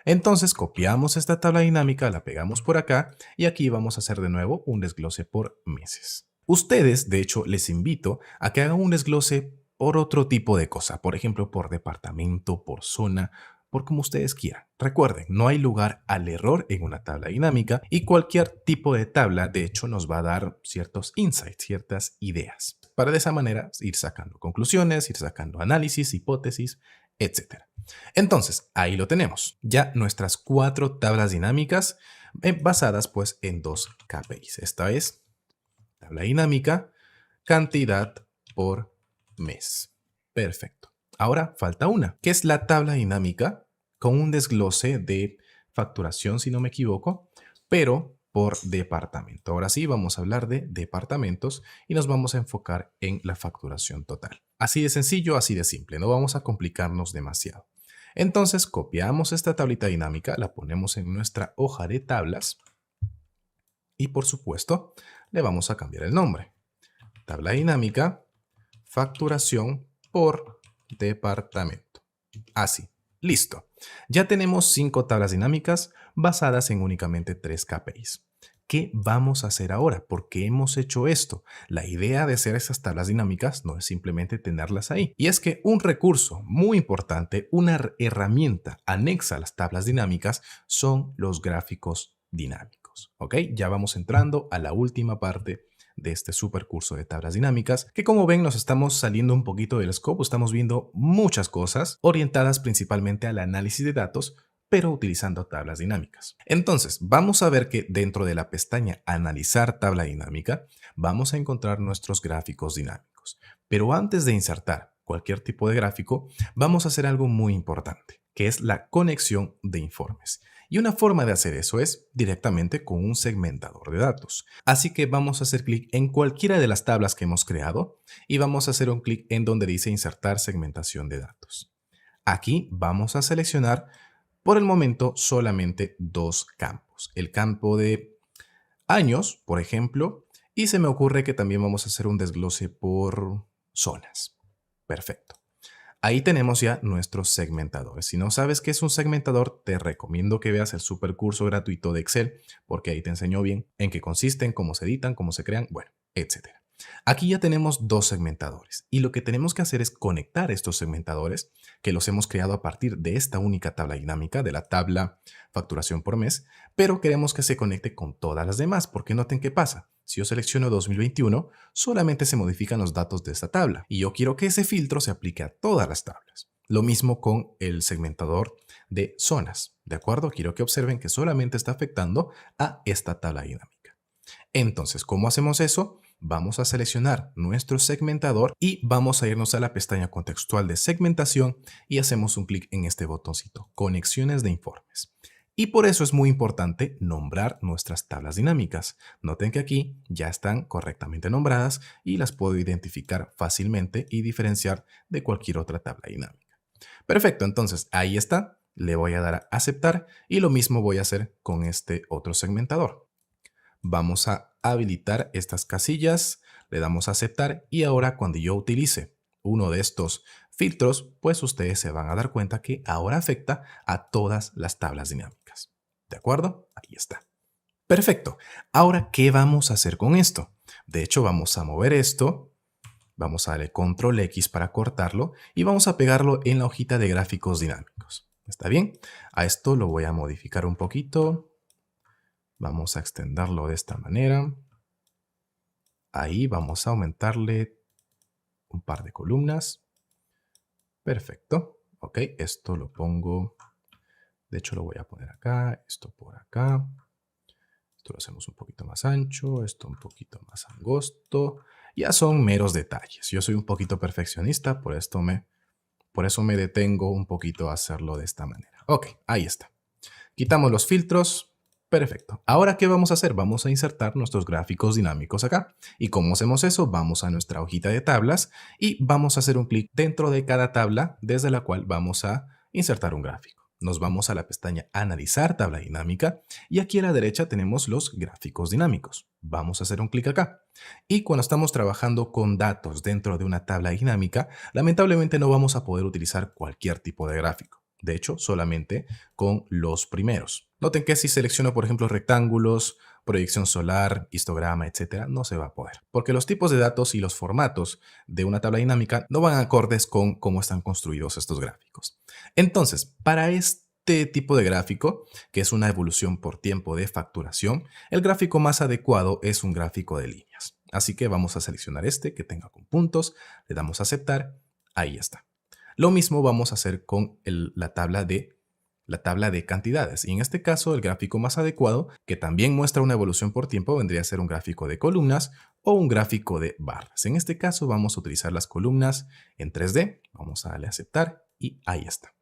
Entonces copiamos esta tabla dinámica, la pegamos por acá y aquí vamos a hacer de nuevo un desglose por meses. Ustedes, de hecho, les invito a que hagan un desglose por otro tipo de cosa, por ejemplo, por departamento, por zona, por como ustedes quieran. Recuerden, no hay lugar al error en una tabla dinámica y cualquier tipo de tabla, de hecho, nos va a dar ciertos insights, ciertas ideas, para de esa manera ir sacando conclusiones, ir sacando análisis, hipótesis, etcétera. Entonces, ahí lo tenemos. Ya nuestras 4 tablas dinámicas basadas pues en 2 KPIs. Esta es tabla dinámica, cantidad por mes. Perfecto. Ahora falta una, que es la tabla dinámica con un desglose de facturación, si no me equivoco, pero por departamento. Ahora sí, vamos a hablar de departamentos y nos vamos a enfocar en la facturación total. Así de sencillo, así de simple. No vamos a complicarnos demasiado. Entonces, copiamos esta tablita dinámica, la ponemos en nuestra hoja de tablas y, por supuesto, le vamos a cambiar el nombre. Tabla dinámica, facturación por departamento. Así, listo. Ya tenemos 5 tablas dinámicas basadas en únicamente 3 KPIs. ¿Qué vamos a hacer ahora? ¿Por qué hemos hecho esto? La idea de hacer esas tablas dinámicas no es simplemente tenerlas ahí. Y es que un recurso muy importante, una herramienta anexa a las tablas dinámicas, son los gráficos dinámicos. ¿Ok? Ya vamos entrando a la última parte de este super curso de tablas dinámicas, que como ven nos estamos saliendo un poquito del scope, estamos viendo muchas cosas orientadas principalmente al análisis de datos, pero utilizando tablas dinámicas. Entonces, vamos a ver que dentro de la pestaña Analizar tabla dinámica, vamos a encontrar nuestros gráficos dinámicos. Pero antes de insertar cualquier tipo de gráfico, vamos a hacer algo muy importante, que es la conexión de informes. Y una forma de hacer eso es directamente con un segmentador de datos. Así que vamos a hacer clic en cualquiera de las tablas que hemos creado y vamos a hacer un clic en donde dice Insertar segmentación de datos. Aquí vamos a seleccionar por el momento solamente 2 campos. El campo de años, por ejemplo, y se me ocurre que también vamos a hacer un desglose por zonas. Perfecto. Ahí tenemos ya nuestros segmentadores. Si no sabes qué es un segmentador, te recomiendo que veas el super curso gratuito de Excel, porque ahí te enseño bien en qué consisten, cómo se editan, cómo se crean, bueno, etcétera. Aquí ya tenemos 2 segmentadores y lo que tenemos que hacer es conectar estos segmentadores que los hemos creado a partir de esta única tabla dinámica, de la tabla facturación por mes, pero queremos que se conecte con todas las demás, porque noten qué pasa. Si yo selecciono 2021, solamente se modifican los datos de esta tabla y yo quiero que ese filtro se aplique a todas las tablas. Lo mismo con el segmentador de zonas, ¿de acuerdo? Quiero que observen que solamente está afectando a esta tabla dinámica. Entonces, ¿cómo hacemos eso? Vamos a seleccionar nuestro segmentador y vamos a irnos a la pestaña contextual de segmentación y hacemos un clic en este botoncito, conexiones de informes. Y por eso es muy importante nombrar nuestras tablas dinámicas. Noten que aquí ya están correctamente nombradas y las puedo identificar fácilmente y diferenciar de cualquier otra tabla dinámica. Perfecto, entonces ahí está. Le voy a dar a aceptar y lo mismo voy a hacer con este otro segmentador. Vamos a habilitar estas casillas, le damos a aceptar y ahora cuando yo utilice uno de estos filtros, pues ustedes se van a dar cuenta que ahora afecta a todas las tablas dinámicas. ¿De acuerdo? Ahí está. Perfecto. Ahora, ¿qué vamos a hacer con esto? De hecho, vamos a mover esto, vamos a darle control X para cortarlo y vamos a pegarlo en la hojita de gráficos dinámicos. ¿Está bien? A esto lo voy a modificar un poquito. Vamos a extenderlo de esta manera. Ahí vamos a aumentarle un par de columnas. Perfecto. Ok, esto lo pongo. De hecho, lo voy a poner acá, esto por acá. Esto lo hacemos un poquito más ancho, esto un poquito más angosto. Ya son meros detalles. Yo soy un poquito perfeccionista, por eso me detengo un poquito a hacerlo de esta manera. Ok, ahí está. Quitamos los filtros. Perfecto. Ahora, ¿qué vamos a hacer? Vamos a insertar nuestros gráficos dinámicos acá. ¿Y cómo hacemos eso? Vamos a nuestra hojita de tablas y vamos a hacer un clic dentro de cada tabla desde la cual vamos a insertar un gráfico. Nos vamos a la pestaña Analizar tabla dinámica y aquí a la derecha tenemos los gráficos dinámicos. Vamos a hacer un clic acá. Y cuando estamos trabajando con datos dentro de una tabla dinámica, lamentablemente no vamos a poder utilizar cualquier tipo de gráfico. De hecho, solamente con los primeros. Noten que si selecciono, por ejemplo, rectángulos, proyección solar, histograma, etcétera, no se va a poder. Porque los tipos de datos y los formatos de una tabla dinámica no van acordes con cómo están construidos estos gráficos. Entonces, para este tipo de gráfico, que es una evolución por tiempo de facturación, el gráfico más adecuado es un gráfico de líneas. Así que vamos a seleccionar este que tenga con puntos, le damos a aceptar, ahí está. Lo mismo vamos a hacer con la tabla de cantidades. Y en este caso, el gráfico más adecuado, que también muestra una evolución por tiempo, vendría a ser un gráfico de columnas o un gráfico de barras. En este caso, vamos a utilizar las columnas en 3D. Vamos a darle a aceptar y ahí está.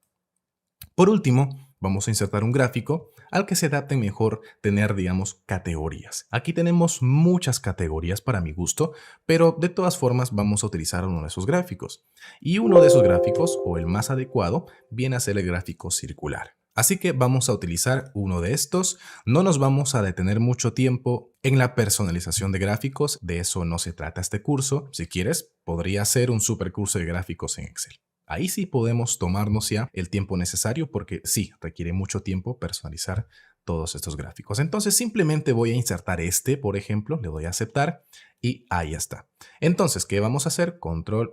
Por último, vamos a insertar un gráfico al que se adapte mejor tener, digamos, categorías. Aquí tenemos muchas categorías para mi gusto, pero de todas formas vamos a utilizar uno de esos gráficos. Y uno de esos gráficos, o el más adecuado, viene a ser el gráfico circular. Así que vamos a utilizar uno de estos. No nos vamos a detener mucho tiempo en la personalización de gráficos. De eso no se trata este curso. Si quieres, podría ser un super curso de gráficos en Excel. Ahí sí podemos tomarnos ya el tiempo necesario porque sí, requiere mucho tiempo personalizar todos estos gráficos. Entonces simplemente voy a insertar este, por ejemplo, le doy a aceptar y ahí está. Entonces, ¿qué vamos a hacer?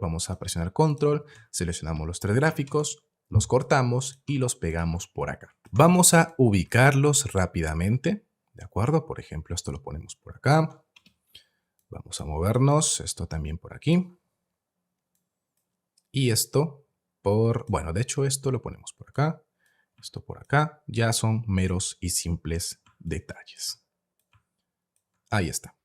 Vamos a presionar control, seleccionamos los 3 gráficos, los cortamos y los pegamos por acá. Vamos a ubicarlos rápidamente, ¿de acuerdo? Por ejemplo, esto lo ponemos por acá. Vamos a movernos, esto también por aquí. Y esto bueno, de hecho esto lo ponemos por acá, esto por acá, ya son meros y simples detalles. Ahí está.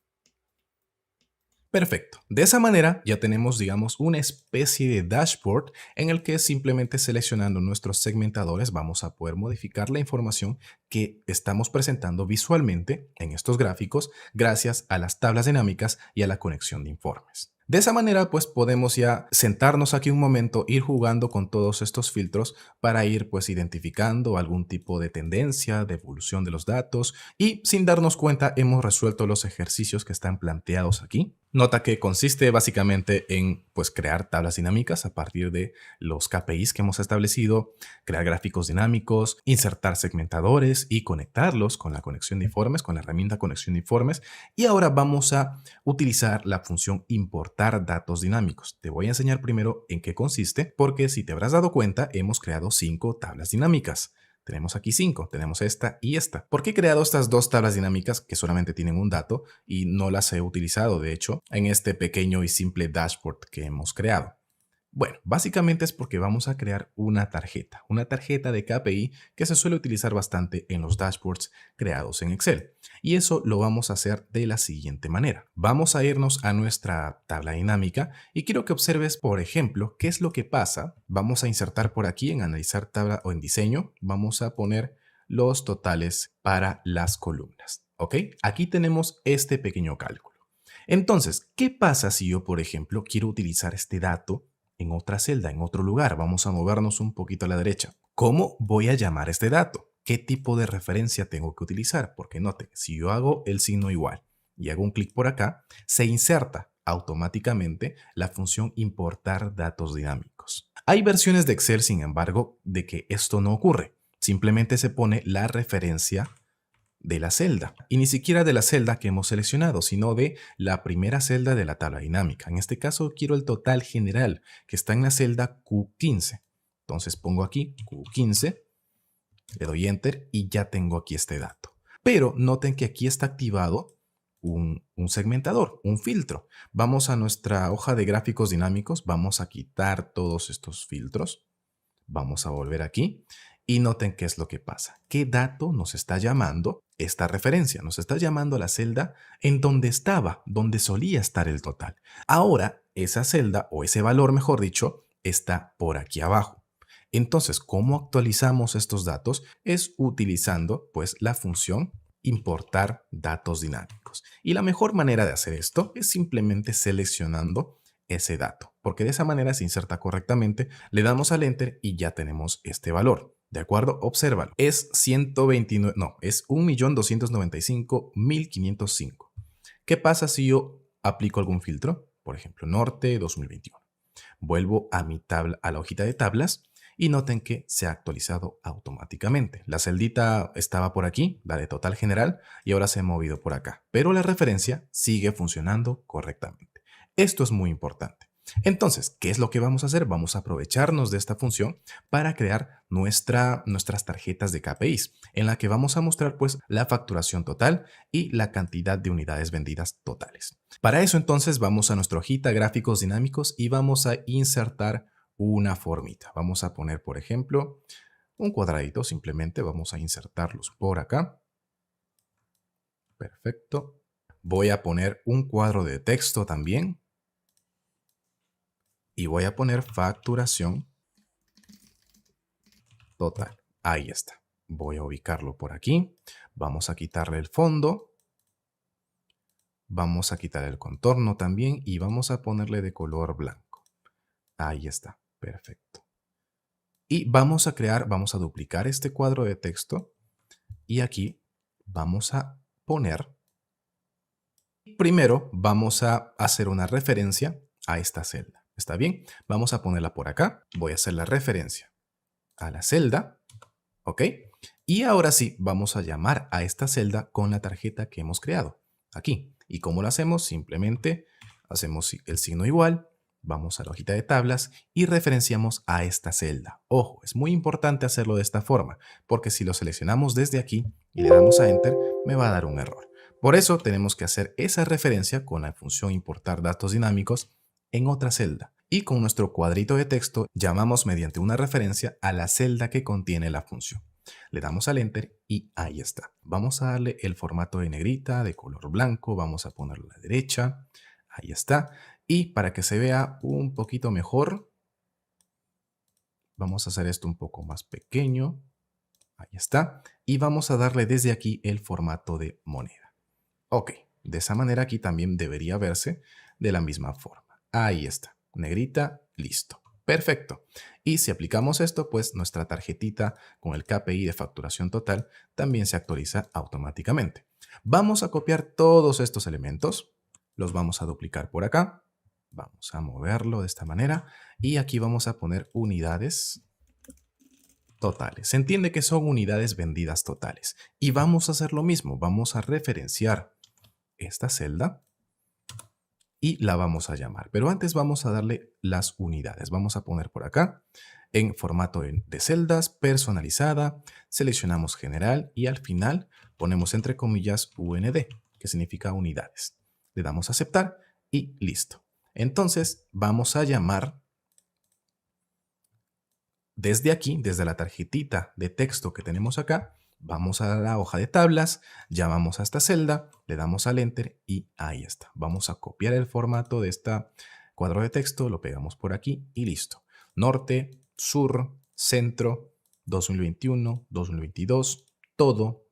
Perfecto. De esa manera ya tenemos, digamos, una especie de dashboard en el que simplemente seleccionando nuestros segmentadores vamos a poder modificar la información que estamos presentando visualmente en estos gráficos gracias a las tablas dinámicas y a la conexión de informes. De esa manera, pues podemos ya sentarnos aquí un momento, ir jugando con todos estos filtros para ir pues identificando algún tipo de tendencia, de evolución de los datos y sin darnos cuenta hemos resuelto los ejercicios que están planteados aquí. Nota que consiste básicamente en pues crear tablas dinámicas a partir de los KPIs que hemos establecido, crear gráficos dinámicos, insertar segmentadores y conectarlos con la conexión de informes, con la herramienta conexión de informes. Y ahora vamos a utilizar la función importar datos dinámicos. Te voy a enseñar primero en qué consiste, porque si te habrás dado cuenta, hemos creado 5 tablas dinámicas. Tenemos aquí 5, tenemos esta y esta. ¿Por qué he creado estas 2 tablas dinámicas que solamente tienen un dato y no las he utilizado, de hecho, en este pequeño y simple dashboard que hemos creado? Bueno, básicamente es porque vamos a crear una tarjeta de KPI que se suele utilizar bastante en los dashboards creados en Excel. Y eso lo vamos a hacer de la siguiente manera. Vamos a irnos a nuestra tabla dinámica y quiero que observes, por ejemplo, qué es lo que pasa. Vamos a insertar por aquí en analizar tabla o en diseño. Vamos a poner los totales para las columnas. ¿Ok? Aquí tenemos este pequeño cálculo. Entonces, ¿qué pasa si yo, por ejemplo, quiero utilizar este dato en otra celda, en otro lugar? Vamos a movernos un poquito a la derecha. ¿Cómo voy a llamar este dato? ¿Qué tipo de referencia tengo que utilizar? Porque noten, si yo hago el signo igual y hago un clic por acá, se inserta automáticamente la función importar datos dinámicos. Hay versiones de Excel, sin embargo, de que esto no ocurre. Simplemente se pone la referencia de la celda y ni siquiera de la celda que hemos seleccionado, sino de la primera celda de la tabla dinámica. En este caso quiero el total general que está en la celda Q15. Entonces pongo aquí Q15, le doy Enter y ya tengo aquí este dato. Pero noten que aquí está activado un segmentador, un filtro. Vamos a nuestra hoja de gráficos dinámicos, vamos a quitar todos estos filtros. Vamos a volver aquí y noten qué es lo que pasa. ¿Qué dato nos está llamando esta referencia? Nos está llamando a la celda en donde estaba, donde solía estar el total. Ahora, esa celda, o ese valor mejor dicho, está por aquí abajo. Entonces, ¿cómo actualizamos estos datos? Es utilizando pues la función importar datos dinámicos. Y la mejor manera de hacer esto es simplemente seleccionando ese dato, porque de esa manera se inserta correctamente, le damos al Enter y ya tenemos este valor. ¿De acuerdo? Obsérvalo. Es 129, no, es 1.295.505. ¿Qué pasa si yo aplico algún filtro? Por ejemplo, Norte 2021. Vuelvo a mi tabla, a la hojita de tablas y noten que se ha actualizado automáticamente. La celdita estaba por aquí, la de total general, y ahora se ha movido por acá, pero la referencia sigue funcionando correctamente. Esto es muy importante. Entonces, ¿qué es lo que vamos a hacer? Vamos a aprovecharnos de esta función para crear nuestras tarjetas de KPIs, en la que vamos a mostrar pues la facturación total y la cantidad de unidades vendidas totales. Para eso entonces vamos a nuestra hojita gráficos dinámicos y vamos a insertar una formita. Vamos a poner, por ejemplo, un cuadradito. Simplemente vamos a insertarlos por acá. Perfecto. Voy a poner un cuadro de texto también. Y voy a poner facturación total. Ahí está. Voy a ubicarlo por aquí. Vamos a quitarle el fondo. Vamos a quitar el contorno también y vamos a ponerle de color blanco. Ahí está. Perfecto. Y vamos a duplicar este cuadro de texto y aquí vamos a poner. Primero vamos a hacer una referencia a esta celda. ¿Está bien? Vamos a ponerla por acá. Voy a hacer la referencia a la celda. ¿Ok? Y ahora sí, vamos a llamar a esta celda con la tarjeta que hemos creado. Aquí. ¿Y cómo lo hacemos? Simplemente hacemos el signo igual. Vamos a la hojita de tablas y referenciamos a esta celda. Ojo, es muy importante hacerlo de esta forma, porque si lo seleccionamos desde aquí y le damos a Enter, me va a dar un error. Por eso tenemos que hacer esa referencia con la función importar datos dinámicos en otra celda. Y con nuestro cuadrito de texto llamamos mediante una referencia a la celda que contiene la función. Le damos al Enter y ahí está. Vamos a darle el formato de negrita, de color blanco. Vamos a ponerlo a la derecha. Ahí está. Y para que se vea un poquito mejor, vamos a hacer esto un poco más pequeño. Ahí está. Y vamos a darle desde aquí el formato de moneda. Ok, de esa manera aquí también debería verse de la misma forma. Ahí está. Negrita, listo. Perfecto. Y si aplicamos esto, pues nuestra tarjetita con el KPI de facturación total también se actualiza automáticamente. Vamos a copiar todos estos elementos. Los vamos a duplicar por acá. Vamos a moverlo de esta manera y aquí vamos a poner unidades totales. Se entiende que son unidades vendidas totales. Y vamos a hacer lo mismo. Vamos a referenciar esta celda y la vamos a llamar. Pero antes vamos a darle las unidades. Vamos a poner por acá en formato de celdas, personalizada, seleccionamos general y al final ponemos entre comillas UND, que significa unidades. Le damos a aceptar y listo. Entonces vamos a llamar desde aquí, desde la tarjetita de texto que tenemos acá, vamos a la hoja de tablas, llamamos a esta celda, le damos al Enter y ahí está. Vamos a copiar el formato de este cuadro de texto, lo pegamos por aquí y listo. Norte, sur, centro, 2021, 2022, todo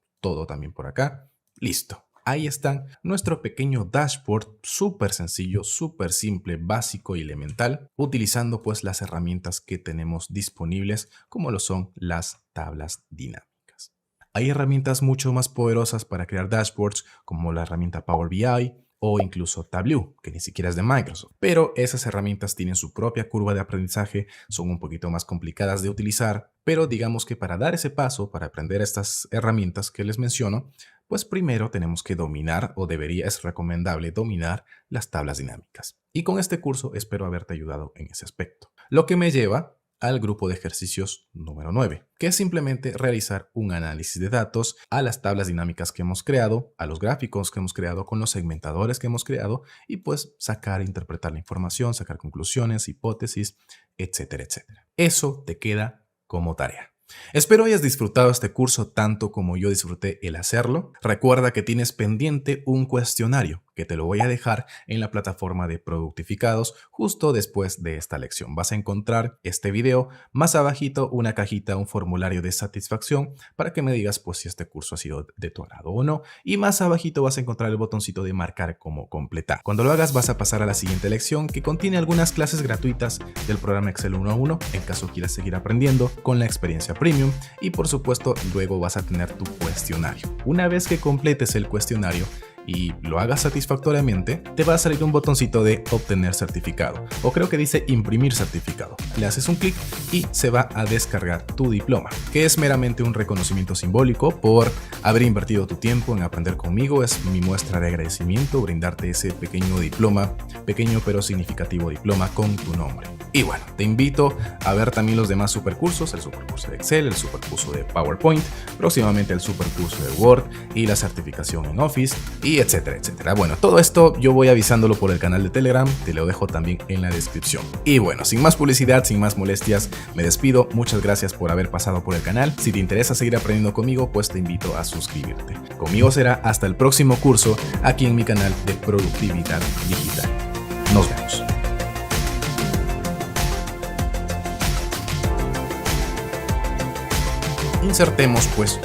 también por acá. Listo. Ahí está nuestro pequeño dashboard súper sencillo, súper simple, básico y elemental, utilizando pues las herramientas que tenemos disponibles como lo son las tablas dinámicas. Hay herramientas mucho más poderosas para crear dashboards como la herramienta Power BI o incluso Tableau, que ni siquiera es de Microsoft. Pero esas herramientas tienen su propia curva de aprendizaje, son un poquito más complicadas de utilizar, pero digamos que para dar ese paso, para aprender estas herramientas que les menciono, pues primero tenemos que dominar o es recomendable dominar las tablas dinámicas. Y con este curso espero haberte ayudado en ese aspecto. Lo que me lleva al grupo de ejercicios número 9, que es simplemente realizar un análisis de datos a las tablas dinámicas que hemos creado, a los gráficos que hemos creado, con los segmentadores que hemos creado y pues sacar e interpretar la información, sacar conclusiones, hipótesis, etcétera, etcétera. Eso te queda como tarea. Espero hayas disfrutado este curso tanto como yo disfruté el hacerlo. Recuerda que tienes pendiente un cuestionario que te lo voy a dejar en la plataforma de Productificados justo después de esta lección. Vas a encontrar este video, más abajito una cajita, un formulario de satisfacción para que me digas pues si este curso ha sido de tu agrado o no, y más abajito vas a encontrar el botoncito de marcar como completar. Cuando lo hagas vas a pasar a la siguiente lección que contiene algunas clases gratuitas del programa Excel 1:1 en caso quieras seguir aprendiendo con la experiencia Premium, y por supuesto luego vas a tener tu cuestionario. Una vez que completes el cuestionario y lo hagas satisfactoriamente, te va a salir un botoncito de obtener certificado, o creo que dice imprimir certificado. Le haces un clic y se va a descargar tu diploma, que es meramente un reconocimiento simbólico por haber invertido tu tiempo en aprender conmigo. Es mi muestra de agradecimiento brindarte ese pequeño diploma, pequeño pero significativo diploma con tu nombre. Y bueno, te invito a ver también los demás supercursos, el supercurso de Excel, el supercurso de PowerPoint, próximamente el supercurso de Word y la certificación en Office, y etcétera, etcétera. Bueno, todo esto yo voy avisándolo por el canal de Telegram, te lo dejo también en la descripción. Y bueno, sin más publicidad, sin más molestias, me despido. Muchas gracias por haber pasado por el canal. Si te interesa seguir aprendiendo conmigo, pues te invito a suscribirte. Conmigo será hasta el próximo curso aquí en mi canal de Productividad Digital. Nos vemos. Insertemos pues